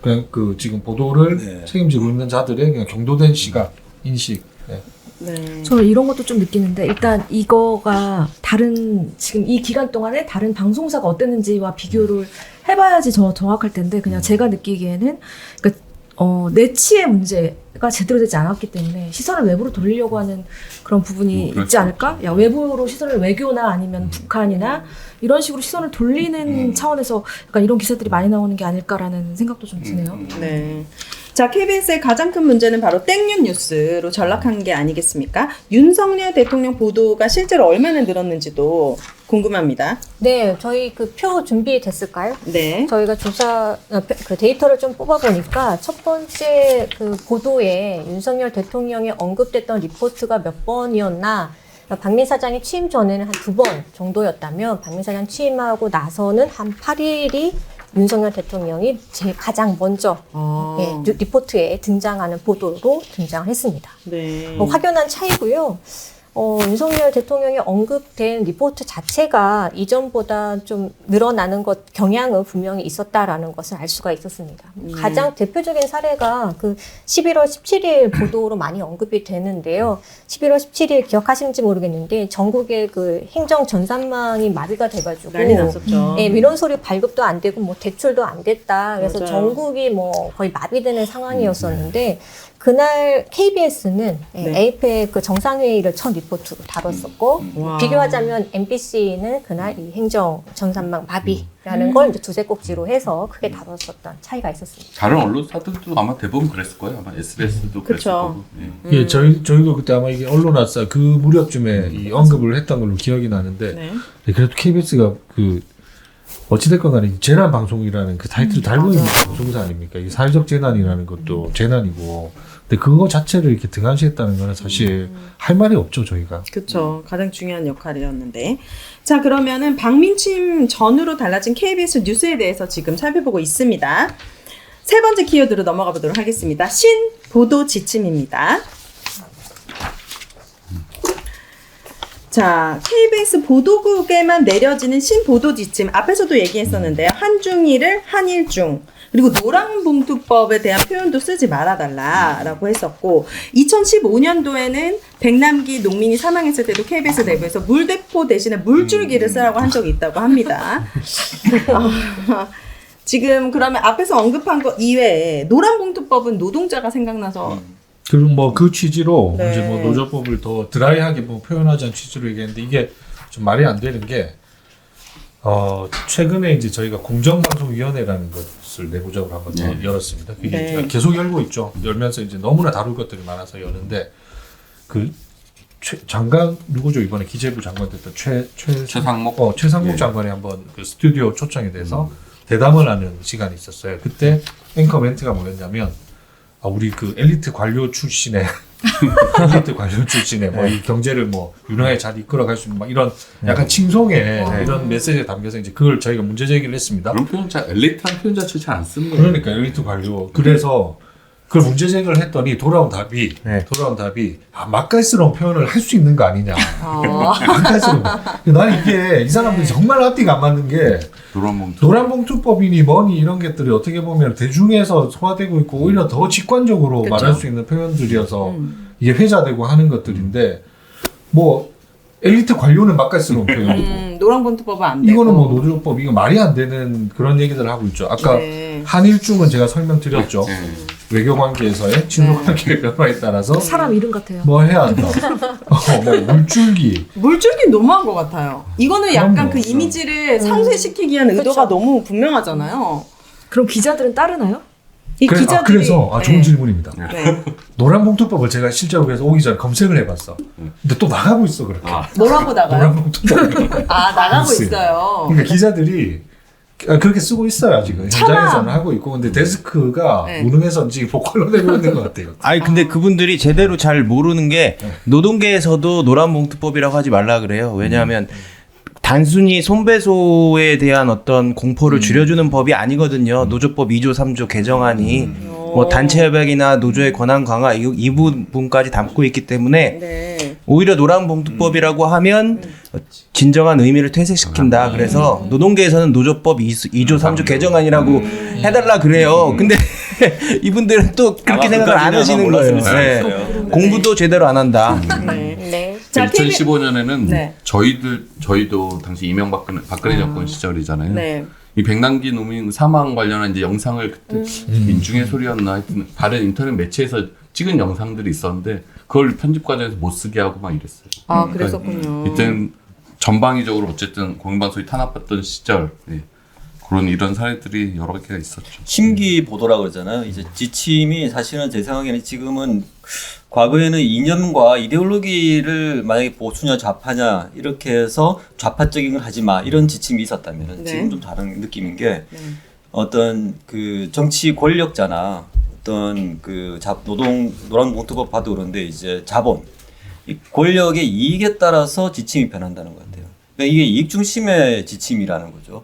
그냥 그 지금 보도를 네. 책임지고 있는 자들의 그냥 경도된 시각, 인식. 네. 네. 저는 이런 것도 좀 느끼는데 일단 이거가 다른 지금 이 기간 동안에 다른 방송사가 어땠는지와 비교를 해봐야지 정확할 텐데 그냥 제가 느끼기에는 그러니까 내치의 문제가 제대로 되지 않았기 때문에 시선을 외부로 돌리려고 하는 그런 부분이 그렇죠. 있지 않을까? 야, 외부로 시선을 외교나 아니면 북한이나 이런 식으로 시선을 돌리는 차원에서 약간 이런 기사들이 많이 나오는 게 아닐까라는 생각도 좀 드네요. 네. 자, KBS의 가장 큰 문제는 바로 땡뉴 뉴스로 전락한 게 아니겠습니까? 윤석열 대통령 보도가 실제로 얼마나 늘었는지도 궁금합니다. 네, 저희 그 표 준비됐을까요? 네. 저희가 그 데이터를 좀 뽑아보니까 첫 번째 그 보도에 윤석열 대통령이 언급됐던 리포트가 몇 번이었나? 박민 사장이 취임 전에는 한 2번 정도였다면 박민 사장 취임하고 나서는 한 8일이 윤석열 대통령이 가장 먼저 리포트에 등장하는 보도로 등장했습니다. 네. 확연한 차이고요. 윤석열 대통령이 언급된 리포트 자체가 이전보다 좀 늘어나는 경향은 분명히 있었다라는 것을 알 수가 있었습니다. 가장 대표적인 사례가 그 11월 17일 보도로 많이 언급이 되는데요. 11월 17일 기억하시는지 모르겠는데 전국의 그 행정 전산망이 마비가 돼가지고 난리 났었죠. 예, 민원서류 발급도 안 되고 뭐 대출도 안 됐다. 그래서 맞아요. 전국이 뭐 거의 마비되는 상황이었었는데 그날 KBS는 네. APEC 그 정상회의를 첫 리포트로 다뤘었고 와. 비교하자면 MBC는 그날 이 행정 전산망 마비라는 걸 이제 두세 꼭지로 해서 크게 다뤘었던 차이가 있었습니다. 다른 언론사들도 아마 대부분 그랬을 거예요. 아마 SBS도 그랬을 그쵸. 거고. 예. 예, 저희도 그때 아마 이게 언론화사 그 무렵쯤에 이 언급을 했던 걸로 기억이 나는데 네. 그래도 KBS가 그 어찌됐건 간에 재난 방송이라는 그 타이틀을 달고 있는 방송사 아닙니까? 이 사회적 재난이라는 것도 재난이고 근데 그거 자체를 이렇게 등한시했다는 거는 사실 할 말이 없죠, 저희가. 그렇죠. 가장 중요한 역할이었는데. 자, 그러면은 박민취임 전후로 달라진 KBS 뉴스에 대해서 지금 살펴보고 있습니다. 세 번째 키워드로 넘어가 보도록 하겠습니다. 신보도 지침입니다. 자, KBS 보도국에만 내려지는 신보도 지침, 앞에서도 얘기했었는데요. 한중일을 한일중, 그리고 노란봉투법에 대한 표현도 쓰지 말아달라라고 했었고 2015년도에는 백남기 농민이 사망했을 때도 KBS 내부에서 물대포 대신에 물줄기를 쓰라고 한 적이 있다고 합니다. 지금 그러면 앞에서 언급한 거 이외에 노란봉투법은 노동자가 생각나서 그리고 뭐 그 취지로 네. 이제 뭐 노조법을 더 드라이하게 뭐 표현하자는 취지로 얘기했는데 이게 좀 말이 안 되는 게 최근에 이제 저희가 공정방송위원회라는 것을 내부적으로 한번 더 열었습니다. 그게 네. 이제 계속 열고 있죠. 열면서 이제 너무나 다룰 것들이 많아서 여는데 그 장관 누구죠 이번에 기재부 장관 됐던 최상목 최상목 예. 장관이 한번 그 스튜디오 초청이 돼서 대담을 하는 시간이 있었어요. 그때 앵커 멘트가 뭐였냐면 우리 그 엘리트 관료 출신의 뭐 이 경제를 뭐 유능하게 잘 이끌어갈 수 있는 막 이런 약간 칭송의 이런 메시지가 담겨서 이제 그걸 저희가 문제 제기를 했습니다. 그런 표현 엘리트한 표현 자체 잘 안 쓰는 거예요. 그러니까 엘리트 관료. 그래서 그걸 문제 제기를 했더니 돌아온 답이 맛깔스러운 표현을 할 수 있는 거 아니냐. 맛깔스러운. 나는 이게 이 사람들이 정말 앞뒤가 안 맞는 게 노란봉투법이니 뭐니 이런 것들이 어떻게 보면 대중에서 소화되고 있고 오히려 더 직관적으로 그쵸? 말할 수 있는 표현들이어서 이게 회자되고 하는 것들인데 뭐 엘리트 관료는 맛깔스러운 표현이고 노란봉투법은 안 되고. 이거는 뭐 노조법 이거 말이 안 되는 그런 얘기들을 하고 있죠. 아까 네. 한일중은 제가 설명드렸죠. 네. 외교관계에서의 친소관계 변화에 따라서 사람 이름 같아요. 뭐 해야 한다. 뭐 물줄기. 물줄기 너무한 것 같아요. 이거는 약간 그럼요. 그 이미지를 상쇄시키기 위한 의도가 너무 분명하잖아요. 그럼 기자들은 따르나요? 이 기자들이 그래서 좋은 질문입니다. 네. 노란봉투법을 제가 실제로 그래서 오기 전에 검색을 해봤어. 근데 또 나가고 있어 그렇게. 뭐라고 나가요? 노란봉투법. 아 나가고 있어요. 있어요. 그러니까 기자들이 그렇게 쓰고 있어요 지금 차마. 현장에서는 하고 있고 근데 데스크가 네. 무능해서인지 보컬로 되고 있는 것 같아요. 아니 근데 그분들이 제대로 잘 모르는 게 노동계에서도 노란봉투법이라고 하지 말라 그래요. 왜냐하면 단순히 손배소에 대한 어떤 공포를 줄여주는 법이 아니거든요. 노조법 2조 3조 개정안이 뭐 단체 협약이나 노조의 권한 강화 이 부분까지 담고 있기 때문에 네. 오히려 노란봉투법이라고 하면 진정한 의미를 퇴색시킨다. 그래서 노동계에서는 노조법 2조 3조 개정안이라고 해달라 그래요. 근데 이분들은 또 그렇게 생각을 안 하시는 거예요. 네. 공부도 제대로 안 한다. 네. 네. 자, 2015년에는 네. 저희도 당시 박근혜 정권 시절이잖아요. 네. 이 백남기 노무현 사망 관련한 이제 영상을 그때 민중의 소리였나 하여튼 다른 인터넷 매체에서 찍은 영상들이 있었는데 그걸 편집 과정에서 못 쓰게 하고 막 이랬어요. 아 그랬었군요. 이때는 전방위적으로 어쨌든 공영방송이 탄압받던 시절 그런 이런 사례들이 여러 개가 있었죠. 심기 보도라고 그러잖아요. 이제 지침이 사실은 제 생각에는 지금은 과거에는 이념과 이데올로기를 만약에 보수냐 좌파냐 이렇게 해서 좌파적인 걸 하지 마 이런 지침이 있었다면 네. 지금 좀 다른 느낌인 게 어떤 그 정치 권력자나 어떤 그 노란봉투법 봐도 그런데 이제 자본 이 권력의 이익에 따라서 지침이 변한다는 것 같아요. 그러니까 이게 이익 중심의 지침이라는 거죠.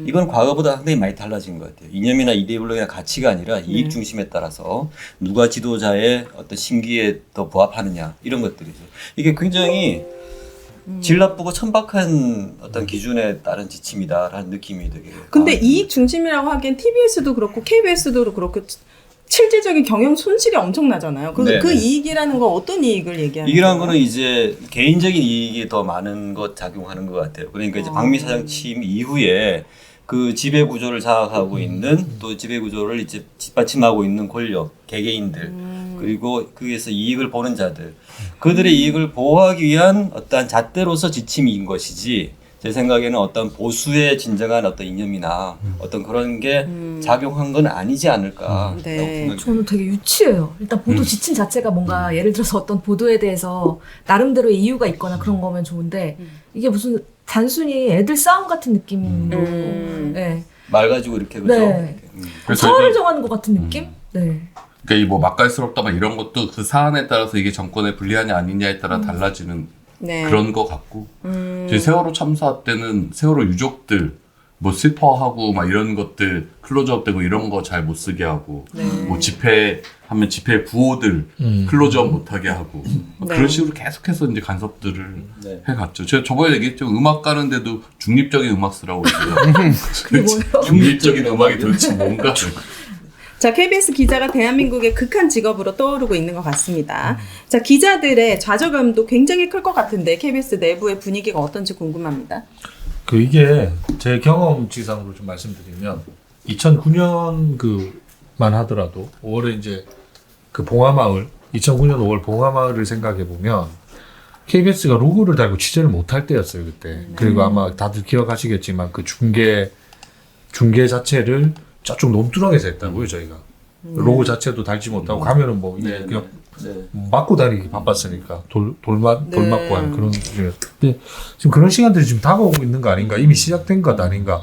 이건 과거보다 상당히 많이 달라진 것 같아요. 이념이나 이데올로기나 가치가 아니라 이익 중심에 따라서 누가 지도자의 어떤 심기에 더 부합하느냐 이런 것들이죠. 이게 굉장히 질 나쁘고 천박한 어떤 기준에 따른 지침이다라는 느낌이 되게. 근데 이익 중심이라고 하기엔 TBS도 그렇고 KBS도 그렇고 실질적인 경영 손실이 엄청나잖아요. 그래서 네네. 그 이익이라는 건 어떤 이익을 얘기하는 이익이라는 거예요? 거는 이제 개인적인 이익이 더 많은 것 작용하는 것 같아요. 그러니까 이제 박미 사장 취임 이후에 그 지배 구조를 장악하고 있는 또 지배 구조를 이제 뒷받침하고 있는 권력, 개개인들 그리고 거기에서 이익을 보는 자들 그들의 이익을 보호하기 위한 어떠한 잣대로서 지침인 것이지 제 생각에는 어떤 보수의 진정한 어떤 이념이나 어떤 그런 게 작용한 건 아니지 않을까. 네. 저는 되게 유치해요. 일단 보도 지침 자체가 뭔가 예를 들어서 어떤 보도에 대해서 나름대로의 이유가 있거나 그런 거면 좋은데 이게 무슨 단순히 애들 싸움 같은 느낌으로 네. 말 가지고 이렇게 그죠? 네. 그래서 서열을 저희도 정하는 것 같은 느낌? 네. 그러니까 이 뭐 맛깔스럽다 막 이런 것도 그 사안에 따라서 이게 정권에 불리하냐 아니냐에 따라 달라지는 네. 그런 거 같고 이제 세월호 참사 때는 세월호 유족들 뭐 슬퍼하고 막 이런 것들 클로즈업 되고 이런 거 잘 못 쓰게 하고 뭐 집회하면 집회 구호들 클로즈업 못하게 하고 뭐 네. 그런 식으로 계속해서 이제 간섭들을 네. 해갔죠. 제가 저번에 얘기했죠. 음악 가는데도 중립적인 음악 쓰라고 했어요. 그게 뭐예요? 중립적인 음악이 도대체 뭔가 자, KBS 기자가 대한민국의 극한 직업으로 떠오르고 있는 것 같습니다. 자, 기자들의 좌절감도 굉장히 클 것 같은데 KBS 내부의 분위기가 어떤지 궁금합니다. 이게 제 경험치상으로 좀 말씀드리면 2009년 그만 하더라도 5월에 이제 그 봉화마을 2009년 5월 봉화마을을 생각해 보면 KBS가 로고를 달고 취재를 못할 때였어요 그때. 그리고 아마 다들 기억하시겠지만 그 중계 자체를 저쪽 논두렁에서 했다고요 저희가. 로고 자체도 달지 못하고 가면은 뭐 네, 그냥 네. 맞고 다니기 바빴으니까 돌 맞고 하는 그런 수준이었어요. 근데 지금 그런 시간들이 지금 다가오고 있는 거 아닌가? 이미 시작된 것 아닌가?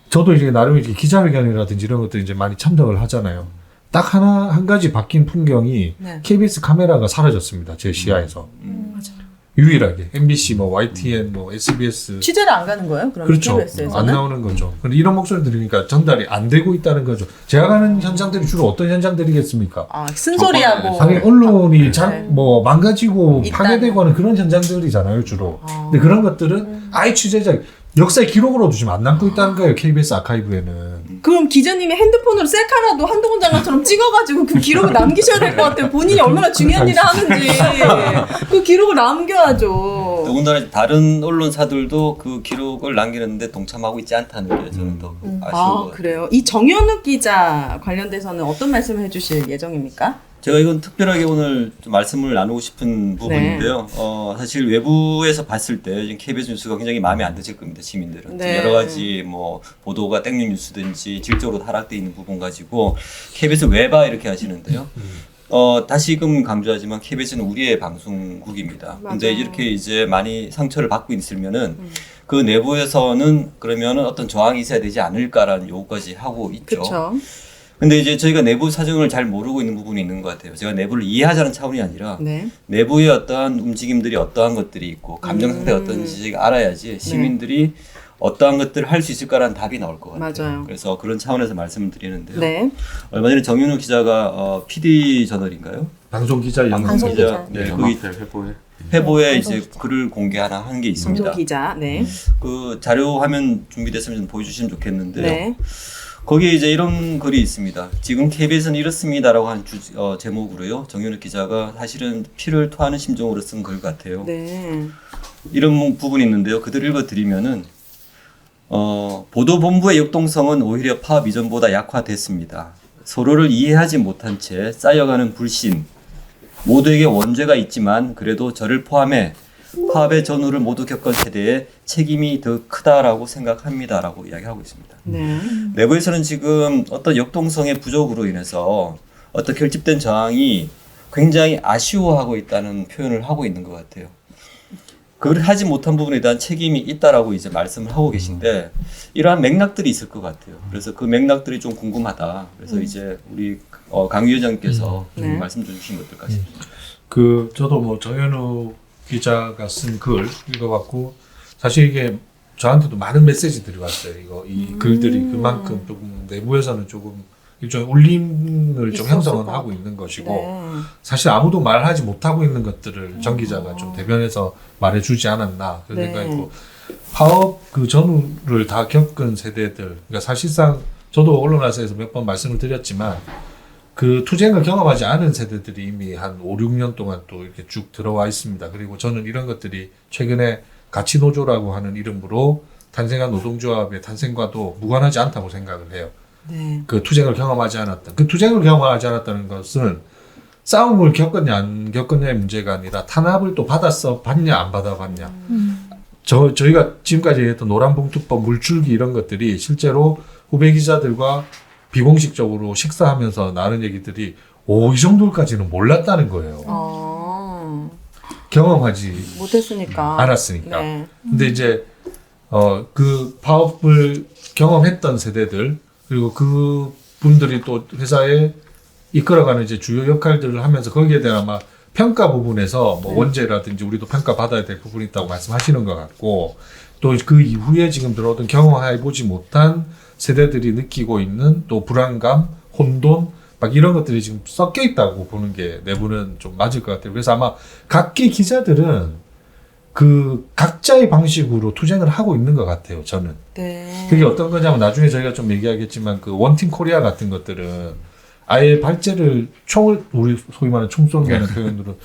저도 이제 나름 이렇게 기자회견이라든지 이런 것들 이제 많이 참석을 하잖아요. 딱 한 가지 바뀐 풍경이 네. KBS 카메라가 사라졌습니다. 제 시야에서. 유일하게 MBC, 뭐 YTN, 뭐 SBS 취재를 안 가는 거예요? 그럼 그렇죠. KBS에서는? 안 나오는 거죠. 근데 이런 목소리 들으니까 전달이 안 되고 있다는 거죠. 제가 가는 현장들이 주로 어떤 현장들이겠습니까? 아, 쓴소리하고 당연히 언론이 네. 뭐 망가지고 있다는. 파괴되고 하는 그런 현장들이잖아요, 주로. 근데 그런 것들은 아예 취재자 역사의 기록으로 지금 안 남고 있다는 거예요, KBS 아카이브에는. 그럼 기자님이 핸드폰으로 셀카라도 한동훈 장관처럼 찍어가지고 그 기록을 남기셔야 될 것 같아요. 본인이 얼마나 중요한 일을 하는지 그 기록을 남겨야죠. 더군다나 다른 언론사들도 그 기록을 남기는데 동참하고 있지 않다는 게 저는 더 아쉬운 것 같아요. 그래요. 이 정현욱 기자 관련돼서는 어떤 말씀을 해주실 예정입니까? 제가 이건 특별하게 오늘 좀 말씀을 나누고 싶은 부분인데요. 사실 외부에서 봤을 때 지금 KBS 뉴스가 굉장히 마음에 안 드실 겁니다. 시민들은 네. 여러 가지 뭐 보도가 땡뉴 뉴스든지 질적으로 하락돼 있는 부분 가지고 KBS 왜 봐 이렇게 하시는데요. 다시금 강조하지만 KBS는 우리의 방송국입니다. 근데 이렇게 이제 많이 상처를 받고 있으면은 그 내부에서는 그러면은 어떤 저항이 있어야 되지 않을까라는 요구까지 하고 있죠. 그렇죠. 근데 이제 저희가 내부 사정을 잘 모르고 있는 부분이 있는 것 같아요. 제가 내부를 이해하자는 차원이 아니라 네. 내부의 어떠한 움직임들이 어떠한 것들이 있고 감정 상태가 어떤지 알아야지 시민들이 어떠한 것들을 할 수 있을까라는 답이 나올 것 같아요. 맞아요. 그래서 그런 차원에서 말씀을 드리는데요. 네. 얼마 전에 정윤우 기자가 PD 저널인가요? 방송 기자 연구 방송 기자. 네, 거기 거기 회보에 회보에 방송 이제 글을 공개하나 한 게 있습니다. 방송 기자. 네. 그 자료 화면 준비됐으면 좀 보여주시면 좋겠는데요. 네. 거기에 이제 이런 글이 있습니다. 지금 KBS는 이렇습니다라고 한 제목으로요. 정윤욱 기자가 사실은 피를 토하는 심정으로 쓴 글 같아요. 네. 이런 부분이 있는데요. 그대로 읽어드리면은 보도본부의 역동성은 오히려 파업 이전보다 약화됐습니다. 서로를 이해하지 못한 채 쌓여가는 불신, 모두에게 원죄가 있지만 그래도 저를 포함해 파업의 전후를 모두 겪은 세대의 책임이 더 크다라고 생각합니다라고 이야기하고 있습니다. 네. 내부에서는 지금 어떤 역동성의 부족으로 인해서 어떤 결집된 저항이 굉장히 아쉬워하고 있다는 표현을 하고 있는 것 같아요. 그걸 하지 못한 부분에 대한 책임이 있다라고 이제 말씀을 하고 계신데 이러한 맥락들이 있을 것 같아요. 그래서 그 맥락들이 좀 궁금하다. 그래서 이제 우리 강 위원장께서 좀 네. 말씀 좀 주시면 어떨까 싶습니다. 저도 뭐 정현우 기자가 쓴 글 읽어봤고 사실 이게 저한테도 많은 메시지들이 왔어요. 이 글들이 그만큼 조금 내부에서는 조금 일종의 울림을 좀 형성은 하고 있는 것이고 네. 사실 아무도 말하지 못하고 있는 것들을 정 기자가 좀 대변해서 말해주지 않았나 그런 네. 생각이고 파업 그 전후를 다 겪은 세대들 그러니까 사실상 저도 언론화에서 몇 번 말씀을 드렸지만 그 투쟁을 경험하지 않은 세대들이 이미 한 5, 6년 동안 또 이렇게 쭉 들어와 있습니다. 그리고 저는 이런 것들이 최근에 가치노조라고 하는 이름으로 탄생한 노동조합의 탄생과도 무관하지 않다고 생각을 해요. 네. 그 투쟁을 경험하지 않았다. 그 투쟁을 경험하지 않았다는 것은 싸움을 겪었냐 안 겪었냐의 문제가 아니라 탄압을 또 받냐 안 받아봤냐. 저희가 지금까지 했던 노란봉투법, 물줄기 이런 것들이 실제로 후배 기자들과 비공식적으로 식사하면서 나눈 얘기들이 이 정도까지는 몰랐다는 거예요. 경험하지 못했으니까. 않았으니까. 네. 근데 이제 그 파업을 경험했던 세대들 그리고 그 분들이 또 회사에 이끌어가는 이제 주요 역할들을 하면서 거기에 대한 아마 평가 부분에서 뭐 원죄라든지 우리도 평가 받아야 될 부분이 있다고 말씀하시는 것 같고 또 그 이후에 지금 들어오던 경험해보지 못한 세대들이 느끼고 있는 또 불안감, 혼돈 막 이런 것들이 지금 섞여 있다고 보는 게 내부는 좀 맞을 것 같아요. 그래서 아마 각기 기자들은 그 각자의 방식으로 투쟁을 하고 있는 것 같아요. 저는. 네. 그게 어떤 거냐면 나중에 저희가 좀 얘기하겠지만 그 원팀 코리아 같은 것들은 아예 발제를 총을 우리 소위 말하는 총 쏜다는 표현으로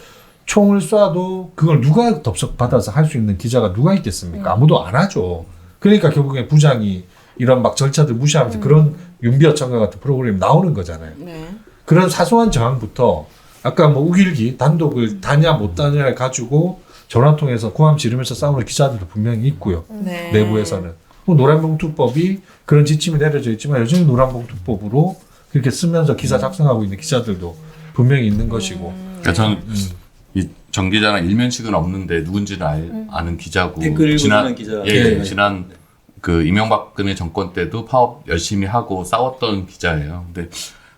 총을 쏴도 그걸 누가 덥석 받아서 할 수 있는 기자가 누가 있겠습니까? 아무도 안 하죠. 그러니까 결국에 부장이 이런 막 절차들 무시하면서 그런 윤비어천과 같은 프로그램이 나오는 거잖아요. 네. 그런 사소한 저항부터 아까 뭐 우길기 단독을 다냐 못 다냐를 가지고 전화 통해서 고함 지르면서 싸우는 기자들도 분명히 있고요. 네. 내부에서는. 노란봉투법이 그런 지침이 내려져 있지만 여전히 노란봉투법으로 그렇게 쓰면서 기사 작성하고 있는 기자들도 분명히 있는 것이고. 그러니까 저는 이 정 기자랑 일면식은 없는데 누군지는 아는 기자고 댓글 읽어주는 기자. 예, 지난 그 이명박근혜 정권 때도 파업 열심히 하고 싸웠던 기자예요. 근데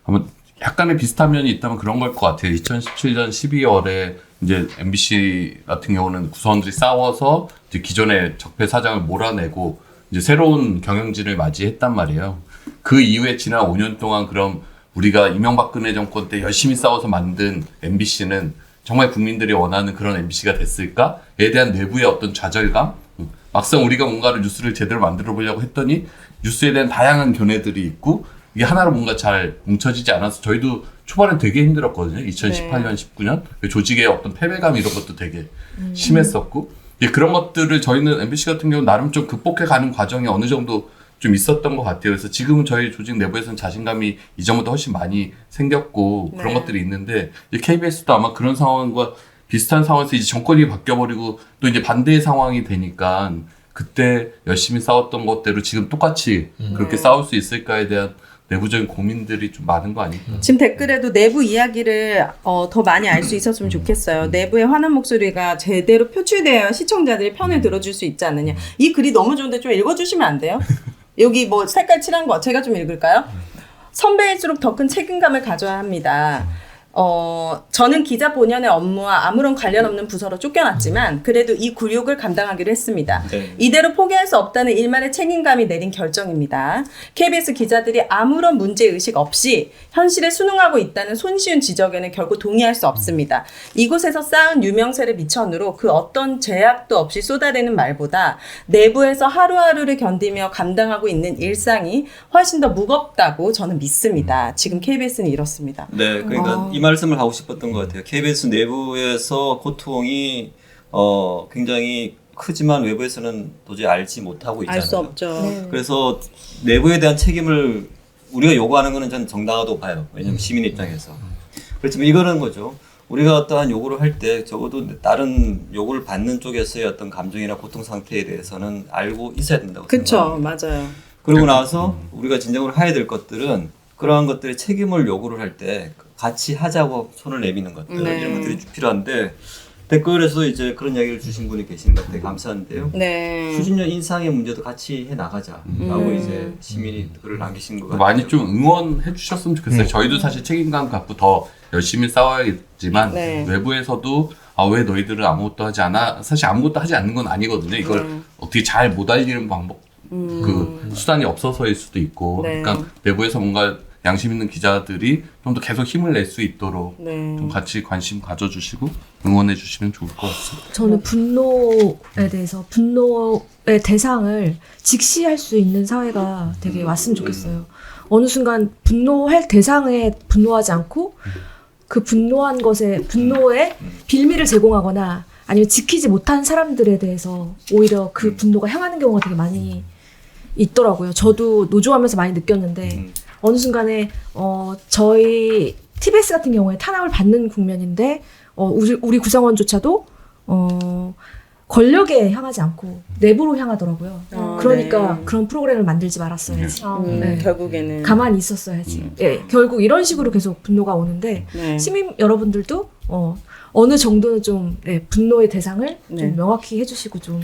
아마 약간의 비슷한 면이 있다면 그런 걸 것 같아요. 2017년 12월에 이제 MBC 같은 경우는 구성원들이 싸워서 이제 기존의 적폐 사장을 몰아내고 이제 새로운 경영진을 맞이했단 말이에요. 그 이후에 지난 5년 동안 그럼 우리가 이명박근혜 정권 때 열심히 싸워서 만든 MBC는 정말 국민들이 원하는 그런 MBC가 됐을까에 대한 내부의 어떤 좌절감? 막상 우리가 뭔가를 뉴스를 제대로 만들어 보려고 했더니 뉴스에 대한 다양한 견해들이 있고 이게 하나로 뭔가 잘 뭉쳐지지 않아서 저희도 초반에 되게 힘들었거든요. 2018년, 19년 조직의 어떤 패배감 이런 것도 되게 심했었고 그런 것들을 저희는 MBC 같은 경우 나름 좀 극복해 가는 과정이 어느 정도 좀 있었던 것 같아요. 그래서 지금은 저희 조직 내부에서는 자신감이 이전보다 훨씬 많이 생겼고 그런 것들이 있는데 이제 KBS도 아마 그런 상황과 비슷한 상황에서 이제 정권이 바뀌어버리고 또 이제 반대의 상황이 되니까 그때 열심히 싸웠던 것대로 지금 똑같이 그렇게 싸울 수 있을까에 대한 내부적인 고민들이 좀 많은 거 아닐까. 지금 댓글에도 내부 이야기를 더 많이 알 수 있었으면 좋겠어요. 내부의 화난 목소리가 제대로 표출되어야 시청자들이 편을 들어줄 수 있지 않느냐. 이 글이 너무 좋은데 좀 읽어주시면 안 돼요? 여기 뭐 색깔 칠한 거 제가 좀 읽을까요? 선배일수록 더 큰 책임감을 가져야 합니다. 저는 기자 본연의 업무와 아무런 관련 없는 부서로 쫓겨났지만 그래도 이 굴욕을 감당하기로 했습니다. 네. 이대로 포기할 수 없다는 일말의 책임감이 내린 결정입니다. KBS 기자들이 아무런 문제의식 없이 현실에 순응하고 있다는 손쉬운 지적에는 결국 동의할 수 없습니다. 이곳에서 쌓은 유명세를 미천으로 그 어떤 제약도 없이 쏟아내는 말보다 내부에서 하루하루를 견디며 감당하고 있는 일상이 훨씬 더 무겁다고 저는 믿습니다. 지금 KBS는 이렇습니다. 네, 그러니까 이 말씀을 하고 싶었던 것 같아요. KBS 내부에서 고통이 굉장히 크지만 외부에서는 도저히 알지 못하고 있잖아요. 알 수 없죠. 네. 그래서 내부에 대한 책임을 우리가 요구하는 것은 저는 정당하다고 봐요. 왜냐하면 시민 입장에서. 그렇지만 이거는 거죠. 우리가 어떠한 요구를 할 때 적어도 다른 요구를 받는 쪽에서의 어떤 감정이나 고통 상태에 대해서는 알고 있어야 된다고 그쵸, 생각합니다. 맞아요. 그러고 나서 우리가 진정으로 해야 될 것들은 그러한 것들의 책임을 요구를 할 때 같이 하자고 손을 내미는 것들 네. 이런 것들이 필요한데 댓글에서 이제 그런 이야기를 주신 분이 계신 것 같아요. 감사한데요. 네. 추진력 인상의 문제도 같이 해 나가자라고 이제 시민이 글을 남기신 것 같아요. 많이 좀 응원해 주셨으면 좋겠어요. 저희도 사실 책임감 갖고 더 열심히 싸워야겠지만 네. 외부에서도 왜 너희들은 아무것도 하지 않아? 사실 아무것도 하지 않는 건 아니거든요. 이걸 어떻게 잘 못 알리는 방법 그 수단이 없어서일 수도 있고 네. 그러니까 내부에서 뭔가 양심 있는 기자들이 좀 더 계속 힘을 낼 수 있도록 네. 좀 같이 관심 가져주시고 응원해 주시면 좋을 것 같습니다. 저는 분노에 대해서 분노의 대상을 직시할 수 있는 사회가 되게 왔으면 좋겠어요. 어느 순간 분노할 대상에 분노하지 않고 그 분노한 것에 분노에 빌미를 제공하거나 아니면 지키지 못한 사람들에 대해서 오히려 그 분노가 향하는 경우가 되게 많이 있더라고요. 저도 노조하면서 많이 느꼈는데 어느 순간에 저희 TBS 같은 경우에 탄압을 받는 국면인데 우리 구성원조차도 권력에 향하지 않고 내부로 향하더라고요. 그러니까 네. 그런 프로그램을 만들지 말았어야지. 네. 결국에는 가만히 있었어야지. 예, 결국 이런 식으로 계속 분노가 오는데 네. 시민 여러분들도 어느 정도는 좀 분노의 대상을 네. 좀 명확히 해주시고 좀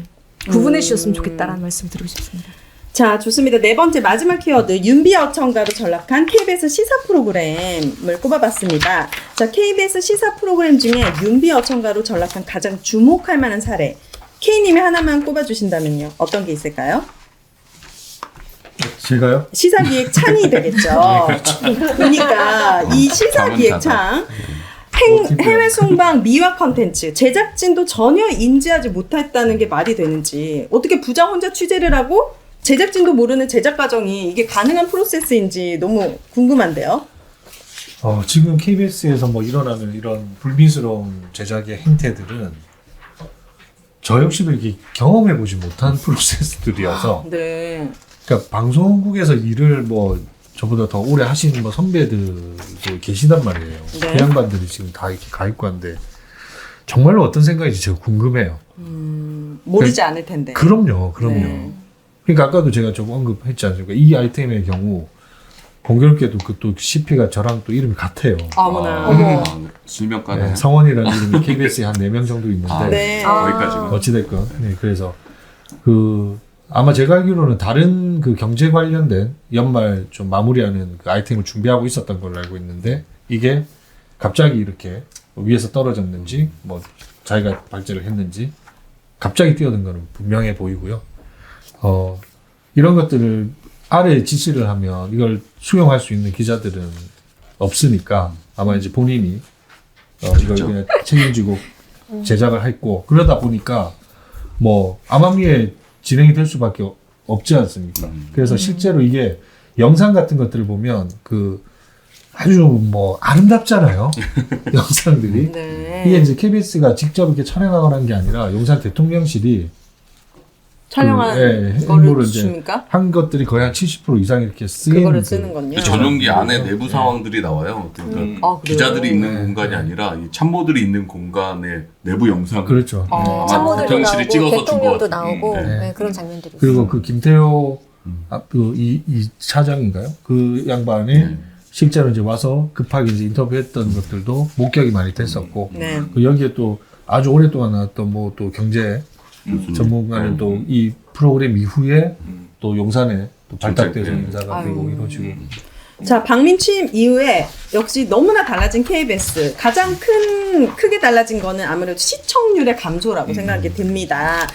구분해 주셨으면 좋겠다라는 말씀 드리고 싶습니다. 자, 좋습니다. 네 번째 마지막 키워드 윤비어청가로 전락한 KBS 시사 프로그램을 꼽아봤습니다. 자, KBS 시사 프로그램 중에 윤비어청가로 전락한 가장 주목할 만한 사례 K님이 하나만 꼽아주신다면요. 어떤 게 있을까요? 제가요? 시사기획 창이 되겠죠. 그러니까 이 시사기획 창 해외 송방 미화 컨텐츠 제작진도 전혀 인지하지 못했다는 게 말이 되는지 어떻게 부장 혼자 취재를 하고 제작진도 모르는 제작 과정이 이게 가능한 프로세스인지 너무 궁금한데요. 지금 KBS에서 뭐 일어나는 이런 불미스러운 제작의 행태들은 저 역시도 이게 경험해보지 못한 프로세스들이어서 네. 그러니까 방송국에서 일을 뭐 저보다 더 오래 하시는 뭐 선배들도 계시단 말이에요. 네. 그 양반들이 지금 다 이렇게 가입관데 정말로 어떤 생각인지 제가 궁금해요. 모르지 않을 텐데. 그럼요. 네. 그러니까 아까도 제가 좀 언급했지 않습니까? 이 아이템의 경우 공교롭게도 그 또 CP가 저랑 또 이름이 같아요. 어머나. 어머. 실명가네. 네, 성원이라는 이름이 KBS에 한 4명 정도 있는데 네. 거기까지는. 어찌됐건 그래서 아마 제가 알기로는 다른 그 경제 관련된 연말 좀 마무리하는 그 아이템을 준비하고 있었던 걸로 알고 있는데 이게 갑자기 이렇게 위에서 떨어졌는지 뭐 자기가 발제를 했는지 갑자기 뛰어든 거는 분명해 보이고요. 이런 것들을 아래에 지시를 하면 이걸 수용할 수 있는 기자들은 없으니까 아마 이제 본인이 이걸 그냥 책임지고 제작을 했고 그러다 보니까 뭐 암암리에 진행이 될 수밖에 없지 않습니까? 그래서 실제로 이게 영상 같은 것들을 보면 그 아주 뭐 아름답잖아요. 영상들이. 네. 이게 이제 KBS가 직접 이렇게 촬영하거나 한 게 아니라 용산 대통령실이 촬영한 그, 거를 인물을 이제 줍니까? 한 것들이 거의 한 70% 이상 이렇게 쓰인 그거를 그 쓰는 건요. 그 전용기 안에 내부 상황들이 나와요. 그러니까 아, 그래요? 기자들이 있는 네. 공간이 아니라 이 참모들이 있는 공간의 내부 영상. 그렇죠. 참모들도 대통령실이 찍어서 나오고 준 대통령도 것 같아요. 나오고 네. 네, 그런 장면들이 있어요. 그리고 그 김태호 이 차장인가요? 그 양반이 실제로 이제 와서 급하게 이제 인터뷰했던 것들도 목격이 많이 됐었고 네. 그 여기에 또 아주 오랫동안 나왔던 뭐 또 경제 전문가는 또 이 프로그램 이후에 또 용산에 또 발탁돼서 인사가 되고 아유. 이러시고 자, 박민 취임 이후에 역시 너무나 달라진 KBS. 가장 크게 달라진 거는 아무래도 시청률의 감소라고 생각이 듭니다.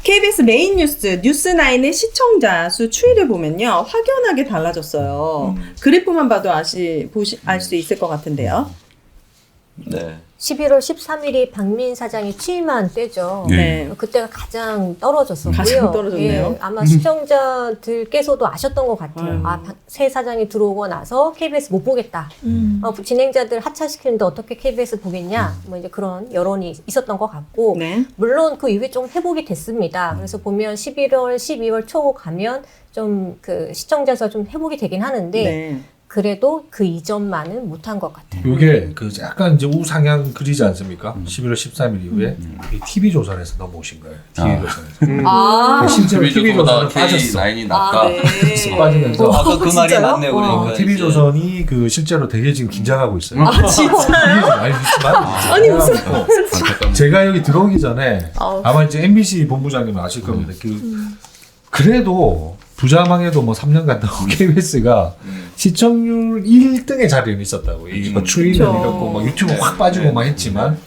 KBS 메인 뉴스9의 시청자 수 추이를 보면요. 확연하게 달라졌어요. 그래프만 봐도 알 수 있을 것 같은데요. 네. 11월 13일이 박민 사장이 취임한 때죠. 네. 그때가 가장 떨어졌었고요. 가장 떨어졌네요. 예, 아마 시청자들께서도 아셨던 것 같아요. 새 사장이 들어오고 나서 KBS 못 보겠다. 진행자들 하차시키는데 어떻게 KBS 보겠냐. 뭐 이제 그런 여론이 있었던 것 같고, 네. 물론 그 이후에 좀 회복이 됐습니다. 그래서 보면 11월, 12월 초 가면 좀 그 시청자 수가 좀 회복이 되긴 하는데, 네. 그래도 그 이전만은 못한 것 같아요. 요게 그 약간 이제 우상향 그리지 않습니까? 11월 13일 이후에 이 TV조선에서 넘어오신 거예요. TV조선에서. 아, 실제로 TV조선보다 TV조선은 빠졌어. K9이 낫다. 아, 네. 빠지면서 아까 그 말이 진짜요? 맞네요. 그러니까 TV조선이 그 실제로 되게 지금 긴장하고 있어요. 아, 진짜요? 많이 있지만 아니, 무슨. 제가 여기 들어오기 전에 아우. 아마 이제 MBC 본부장님은 아실 겁니다. 그래도 부자망해도 뭐 3년 갔다고 KBS가 시청률 1등의 자리는 있었다고. 이게 뭐 추이는 그렇죠. 이렇고 뭐 유튜브 확 빠지고 막 했지만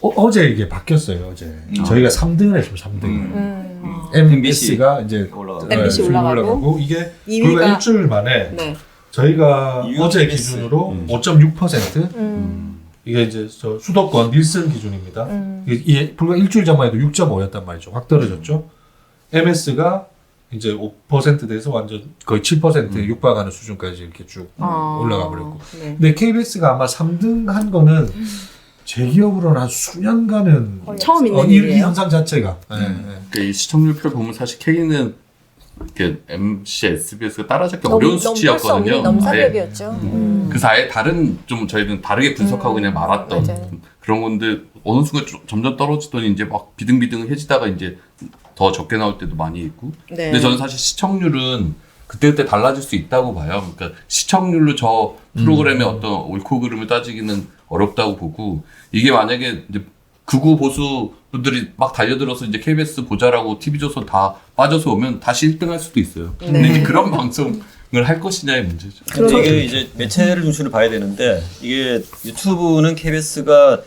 어제 이게 바뀌었어요. 어제 저희가 3등을 했어요. 3등. MBC가 이제 MBC 올라가고 이게 2위가 불과 일주일 만에 네. 저희가 이유가 어제 KBS. 기준으로 5.6%. 이게 이제 저 수도권 닐슨 기준입니다. 이게 불과 일주일 전만 해도 6.5였단 말이죠. 확 떨어졌죠. MS가 이제 5% 돼서 완전 거의 7%에 육박하는 수준까지 이렇게 쭉 올라가 버렸고. 네. 근데 KBS가 아마 3등 한 거는 제 기억으로는 한 수년간은 처음 있는 이 일이에요. 현상 자체가. 그러니까 이 시청률표 보면 사실 K는 이렇게 MC, SBS가 따라잡기 넘- 어려운 넘볼 수 수치였거든요. 없는 넘사벽이었죠. 그래서 아예 다른 좀 저희는 다르게 분석하고 그냥 말았던 맞아요. 그런 건데 어느 순간 점점 떨어지더니 이제 막 비등비등해지다가 이제 더 적게 나올 때도 많이 있고. 네. 근데 저는 사실 시청률은 그때그때 달라질 수 있다고 봐요. 그러니까 시청률로 저 프로그램의 어떤 옳고 그름을 따지기는 어렵다고 보고 이게 만약에 이제 극우 보수 분들이 막 달려들어서 이제 KBS 보자라고 TV조선 다 빠져서 오면 다시 1등 할 수도 있어요. 근데 네. 이제 그런 방송을 할 것이냐의 문제죠. 근데 이게 이제 매체를 중심으로 봐야 되는데 이게 유튜브는 KBS가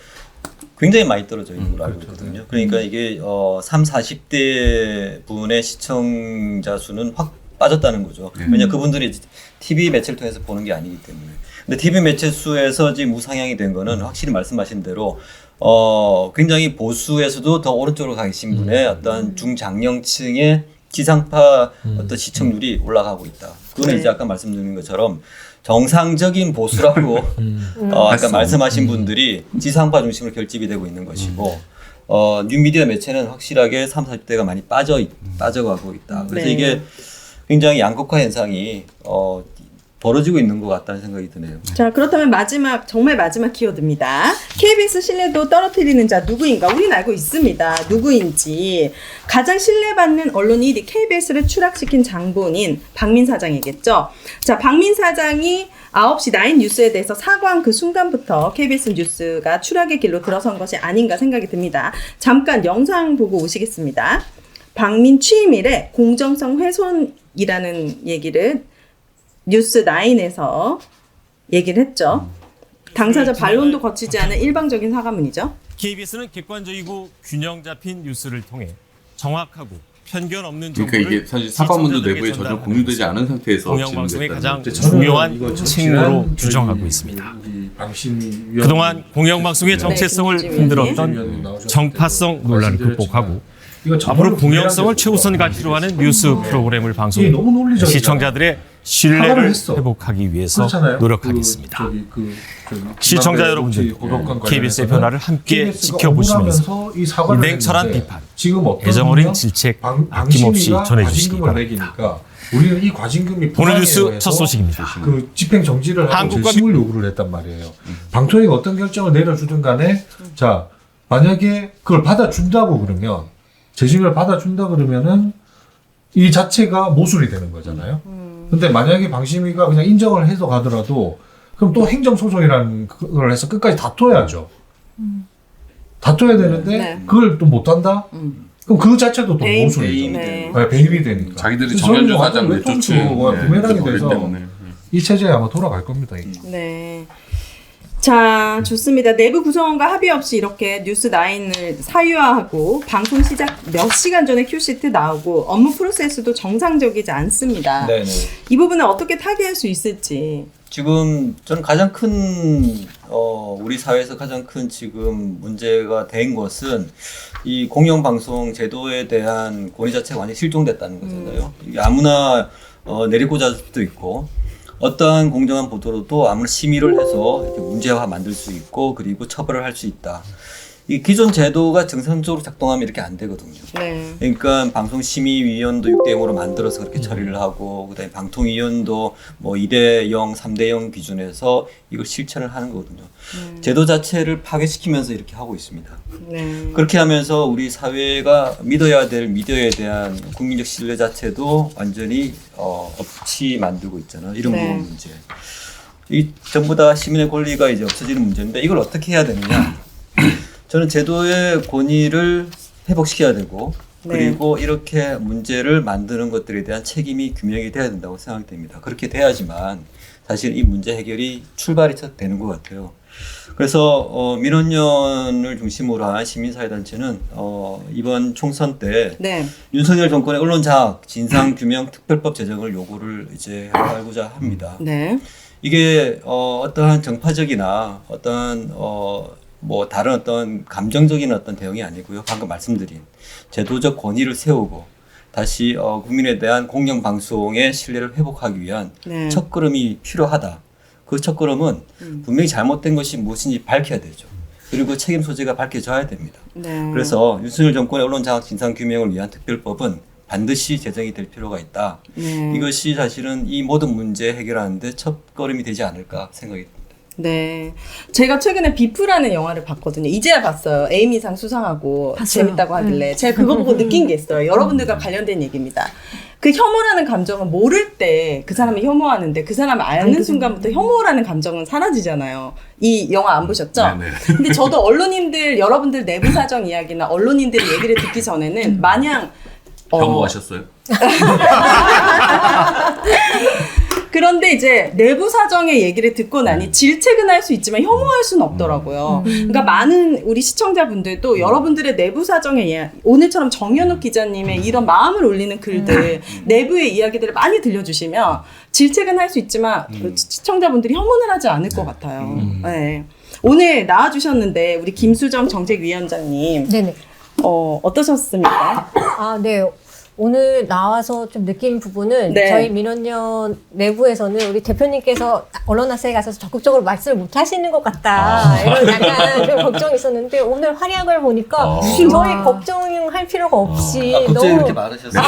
굉장히 많이 떨어져 있는 걸로 알고 있거든요. 그러니까 이게 3, 40대 분의 시청자 수는 확 빠졌다는 거죠. 왜냐 그분들이 TV 매체를 통해서 보는 게 아니기 때문에. 근데 TV 매체 수에서 지금 우상향이 된 거는 확실히 말씀하신 대로 굉장히 보수에서도 더 오른쪽으로 가신 분의 어떤 중장년층의 지상파 어떤 시청률이 올라가고 있다. 그거는 네. 이제 아까 말씀드린 것처럼 정상적인 보수라고 아까 말씀하신 분들이 지상파 중심으로 결집이 되고 있는 것이고 뉴미디어 매체는 확실하게 3, 40대가 많이 빠져가고 있다. 그래서 네. 이게 굉장히 양극화 현상이 벌어지고 있는 것 같다는 생각이 드네요. 자, 그렇다면 정말 마지막 키워드입니다. KBS 신뢰도 떨어뜨리는 자 누구인가? 우리는 알고 있습니다. 누구인지. 가장 신뢰받는 언론 1위 KBS를 추락시킨 장본인 박민 사장이겠죠. 자, 박민 사장이 9시 9 뉴스에 대해서 사과한 그 순간부터 KBS 뉴스가 추락의 길로 들어선 것이 아닌가 생각이 듭니다. 잠깐 영상 보고 오시겠습니다. 박민 취임일에 공정성 훼손이라는 얘기를 뉴스9에서 얘기를 했죠. 당사자 반론도 거치지 않은 일방적인 사과문이죠. KBS는 객관적이고 균형 잡힌 뉴스를 통해 정확하고 편견 없는 정보를 그러니까 이게 사실 사과문도 시청자들에게 내부에 전혀 전달하는 공유되지 않은 상태에서 공영방송의 가장 근데 저는 중요한 이거 층으로 저희 규정하고 있습니다. 이 방심위원 그동안 공영방송의 정체성을 김지민 흔들었던 정파성 논란을 극복하고 이거 앞으로 정말로 공영성을 중요한 최우선 가치로 하는 뉴스 프로그램을 이게 방송 너무 논리적이잖아. 시청자들의 사과를 신뢰를 했어. 회복하기 위해서 그렇잖아요. 노력하겠습니다. 저기 시청자 지난번에 여러분들, 고법관 KBS의 관련해서는 변화를 함께 KBS 가 지켜보시면서 억울하면서 이 사과를 냉철한 했는데 비판, 지금 어떤 애정 어린 분야? 질책 방- 아낌없이 방심위가 전해주시기 과징금을 바랍니다. 매기니까 우리는 이 과징금이 오늘 부당해요 뉴스 해서 첫 소식입니다. 그 집행 정지를 하고 한국과 재심을 요구를 했단 말이에요. 방통위가 어떤 결정을 내려주든 간에 자 만약에 그걸 받아준다고 그러면 재심을 받아준다 그러면은 이 자체가 모순이 되는 거잖아요. 근데 만약에 방심위가 그냥 인정을 해서 가더라도 그럼 또 행정소송이라는 걸 해서 끝까지 다퉈야죠. 다퉈야 되는데 네. 그걸 또 못한다? 그럼 그 자체도 또 배임. 모순이죠. 네. 배임이 되니까. 자기들이 그래서 정현주 저는 사장 완전 내쫓은 외통수가 부메랑이 돼서 때문에. 이 체제에 아마 돌아갈 겁니다. 이게. 네. 자, 좋습니다. 내부 구성원과 합의 없이 이렇게 뉴스9을 사유화하고 방송 시작 몇 시간 전에 큐시트 나오고 업무 프로세스도 정상적이지 않습니다. 네네. 이 부분을 어떻게 타개할 수 있을지. 지금 저는 가장 큰 우리 사회에서 가장 큰 지금 문제가 된 것은 이 공영방송 제도에 대한 권위 자체가 완전히 실종됐다는 거잖아요. 이게 아무나 내리꽂을 수도 있고 어떠한 공정한 보도로도 아무나 심의를 해서 이렇게 문제화 만들 수 있고 그리고 처벌을 할 수 있다. 이 기존 제도가 정상적으로 작동하면 이렇게 안 되거든요. 네. 그러니까 방송심의위원도 6대0으로 만들어서 그렇게 처리를 하고 그다음에 방통위원도 뭐 2대0, 3대0 기준에서 이걸 실천을 하는 거거든요. 제도 자체를 파괴시키면서 이렇게 하고 있습니다. 네. 그렇게 하면서 우리 사회가 믿어야 될 미디어에 대한 국민적 신뢰 자체도 완전히 없이 만들고 있잖아요. 이런 네. 부분 문제. 이 전부 다 시민의 권리가 이제 없어지는 문제인데 이걸 어떻게 해야 되느냐? 저는 제도의 권위를 회복시켜야 되고 네. 그리고 이렇게 문제를 만드는 것들에 대한 책임이 규명이 돼야 된다고 생각됩니다. 그렇게 돼야지만 사실 이 문제 해결이 출발이 되는 것 같아요. 그래서 민원연을 중심으로 한 시민사회단체는 이번 총선 때 네. 윤석열 정권의 언론장악 진상규명 특별법 제정을 요구를 이제 하고자 합니다. 네. 이게 어떠한 정파적이나 어떠한 뭐 다른 어떤 감정적인 어떤 대응이 아니고요. 방금 말씀드린 제도적 권위를 세우고 다시 국민에 대한 공영방송의 신뢰를 회복하기 위한 네. 첫걸음이 필요하다. 그 첫걸음은 분명히 잘못된 것이 무엇인지 밝혀야 되죠. 그리고 책임 소재가 밝혀져야 됩니다. 네. 그래서 윤석열 정권의 언론장악 진상규명을 위한 특별법은 반드시 제정이 될 필요가 있다. 네. 이것이 사실은 이 모든 문제 해결하는데 첫걸음이 되지 않을까 생각이 듭니다. 네. 제가 최근에 비프라는 영화를 봤거든요. 이제야 봤어요. 에이미상 수상하고 봤어요. 재밌다고 하길래. 제가 그거 보고 느낀 게 있어요. 여러분들과 관련된 얘기입니다. 그 혐오라는 감정은 모를 때 그 사람을 혐오하는데 그 사람을 아는 순간부터 혐오라는 감정은 사라지잖아요. 이 영화 안 보셨죠? 네네. 근데 저도 언론인들, 여러분들 내부 사정 이야기나 언론인들의 얘기를 듣기 전에는 마냥 혐오하셨어요? 그런데 이제 내부 사정의 얘기를 듣고 나니 질책은 할 수 있지만 혐오할 수는 없더라고요. 그러니까 많은 우리 시청자분들도 여러분들의 내부 사정의 오늘처럼 정현욱 기자님의 이런 마음을 울리는 글들, 내부의 이야기들을 많이 들려주시면 질책은 할 수 있지만 시청자분들이 혐오는 하지 않을 것 같아요. 네. 오늘 나와주셨는데 우리 김수정 정책위원장님 네네. 어떠셨습니까? 아, 네. 오늘 나와서 좀 느낀 부분은 네. 저희 민원연 내부에서는 우리 대표님께서 언론학사에 가서 적극적으로 말씀을 못 하시는 것 같다. 이런 약간 좀 걱정이 있었는데 오늘 활약을 보니까 저희 걱정할 필요가 없이 갑자기 너무 이렇게 말하셨어요.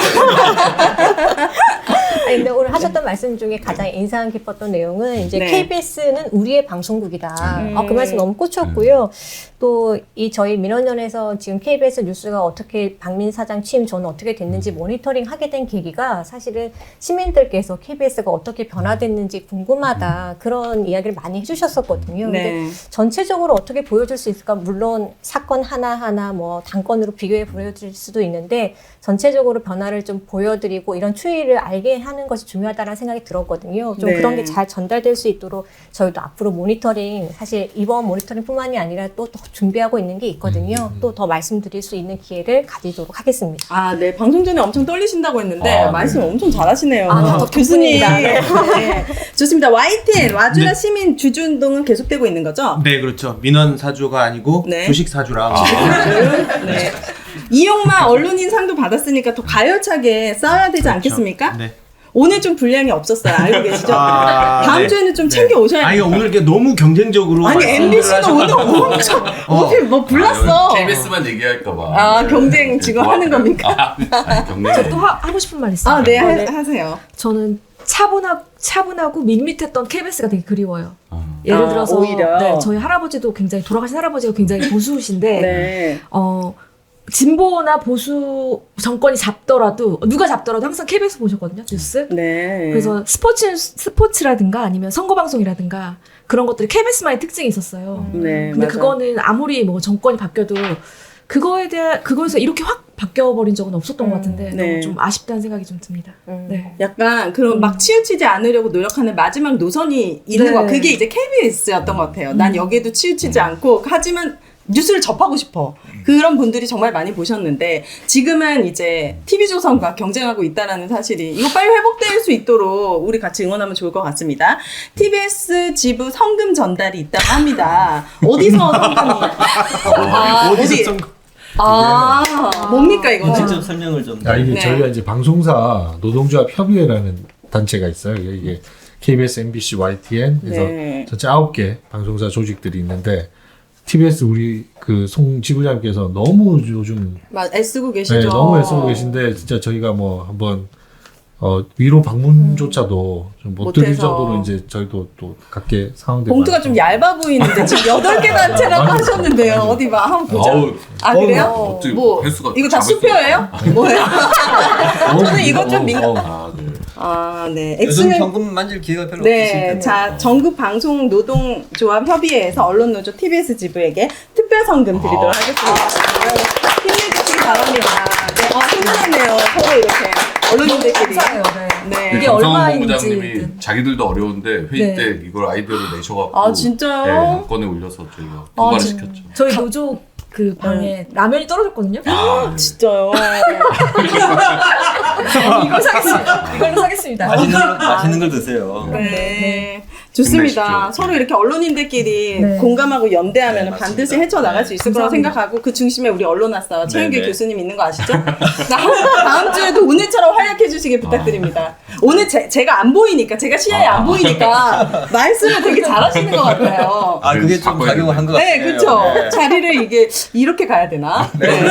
아니, 근데 오늘 하셨던 말씀 중에 가장 인상 깊었던 내용은 이제 네. KBS는 우리의 방송국이다. 그 말씀 너무 꽂혔고요. 또 이 저희 민원연에서 지금 KBS 뉴스가 어떻게 박민 사장 취임 전에 어떻게 됐는지 모니터링 하게 된 계기가 사실은 시민들께서 KBS가 어떻게 변화됐는지 궁금하다. 그런 이야기를 많이 해주셨었거든요. 근데 네. 전체적으로 어떻게 보여줄 수 있을까? 물론 사건 하나하나 뭐 단건으로 비교해 보여줄 수도 있는데 전체적으로 변화를 좀 보여드리고 이런 추이를 알게 하는 것이 중요하다는 생각이 들었거든요. 좀 네. 그런 게 잘 전달될 수 있도록 저희도 앞으로 모니터링, 사실 이번 모니터링뿐만이 아니라 또 더 준비하고 있는 게 있거든요. 또 더 말씀드릴 수 있는 기회를 가지도록 하겠습니다. 아, 네. 방송 전에 엄청 떨리신다고 했는데 말씀 엄청 잘하시네요. 아, 교수님. 덕분입니다. 네. 좋습니다. YTN 와주라 시민 주주 운동은 계속되고 있는 거죠? 네, 그렇죠. 민원 사주가 아니고 네. 주식 사주라. 네. 이용마 언론인상도 받았으니까 더 가열차게 싸워야 되지 않겠습니까? 네. 오늘 좀 분량이 없었어요. 알고 계시죠? 아, 다음 네. 주에는 좀 챙겨 오셔야 아니 돼요. 오늘 이렇게 너무 경쟁적으로 아니 말씀을 MBC는 오늘 엄청 어떻게 뭐 불났어. KBS만 얘기할까봐. 아, 경쟁 지금 하는 겁니까? 경쟁. 저 또 하고 싶은 말 있어요. 아, 네, 하세요. 저는 차분하고 밋밋했던 KBS가 되게 그리워요. 예를 아, 들어서 오히려? 네, 저희 할아버지도 굉장히 돌아가신 할아버지가 굉장히 보수신데 네. 진보나 보수 정권이 잡더라도 누가 잡더라도 항상 KBS 보셨거든요, 뉴스. 네. 그래서 스포츠라든가 아니면 선거 방송이라든가 그런 것들이 KBS만의 특징이 있었어요. 네, 근데 맞아요. 그거는 아무리 뭐 정권이 바뀌어도 그거에서 이렇게 확 바뀌어버린 적은 없었던 것 같은데 네. 너무 좀 아쉽다는 생각이 좀 듭니다. 네. 약간 그런 막 치우치지 않으려고 노력하는 마지막 노선이 있는 네. 거. 그게 이제 KBS였던 것 같아요. 난 여기에도 치우치지 않고 하지만 뉴스를 접하고 싶어. 그런 분들이 정말 많이 보셨는데 지금은 이제 TV조선과 경쟁하고 있다는 사실이 이거 빨리 회복될 수 있도록 우리 같이 응원하면 좋을 것 같습니다. TBS 지부 성금 전달이 있다고 합니다. 어디서 성금이? 어디서 어디? 선거? 아, 뭡니까 이거는? 직접 설명을 좀. 이게 네. 저희가 이제 방송사 노동조합 협의회라는 단체가 있어요. 이게 KBS, MBC, YTN 그래서 네. 전체 9개 방송사 조직들이 있는데 TBS 우리 그 송 지부장님께서 너무 요즘 애쓰고 계시죠. 네, 너무 애쓰고 계신데 진짜 저희가 뭐 한번 위로 방문조차도 좀 못 드릴 못해서. 정도로 이제 저희도 또 각계 상황들 봉투가 좀 얇아 보이는데 지금 8개 단체라고 하셨는데요. 어디 봐. 한번 보자. 아우, 아, 그래요? 어떻게 뭐 횟수가 이거 다 잡을 수가 수표예요? 뭐예요? 저는 이거 좀 민감. 아, 네. 아, 네. 요즘 X는 현금 만질 기회가 별로 네, 없으시니까. 자 전국 방송 노동조합 협의회에서 언론노조 TBS 지부에게 특별 성금 드리도록 하겠습니다. 힘내주시기 바랍니다. 네, 힘내네요. 서로 이렇게 언론인들끼리. 감사해요. 네. 네. 이게 정성훈 얼마인지 본부장님이 든. 자기들도 어려운데 회의 네. 때 이걸 아이디어를 내셔갖고 아, 진짜요? 네, 안건에 올려서 저희가 통과를 시켰죠. 저희 노조 그 방에 라면이 떨어졌거든요. 진짜요. 이걸 사겠습니다. 이걸로 사겠습니다. 맛있는 걸 드세요. 네. 좋습니다. 힘내십시오. 서로 이렇게 언론인들끼리 네. 공감하고 연대하면 네, 반드시 맞습니다. 헤쳐나갈 수 있을 거라고 생각하고 그 중심에 우리 언론학사 최윤규 네. 교수님 있는 거 아시죠? 다음 주에도 오늘처럼 활약해 주시길 부탁드립니다. 오늘 제가 안 보이니까 제가 시야에 안 보이니까 말씀을 되게 잘하시는 것 같아요. 아, 그게 좀 바꿔야 작용한 것 네, 같아요. 그렇죠. 네. 자리를 이게 이렇게 가야 되나? 네.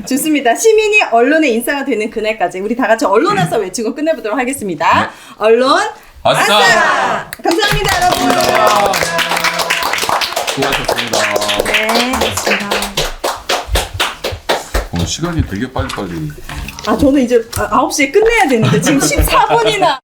좋습니다. 시민이 언론의 인싸가 되는 그날까지 우리 다 같이 언론학사 외치고 끝내보도록 하겠습니다. 언론 아싸! 아싸! 감사합니다, 여러분. 수고하셨습니다. 네. 시간이 되게 빨리빨리. 아, 저는 이제 9시에 끝내야 되는데 지금 14분이나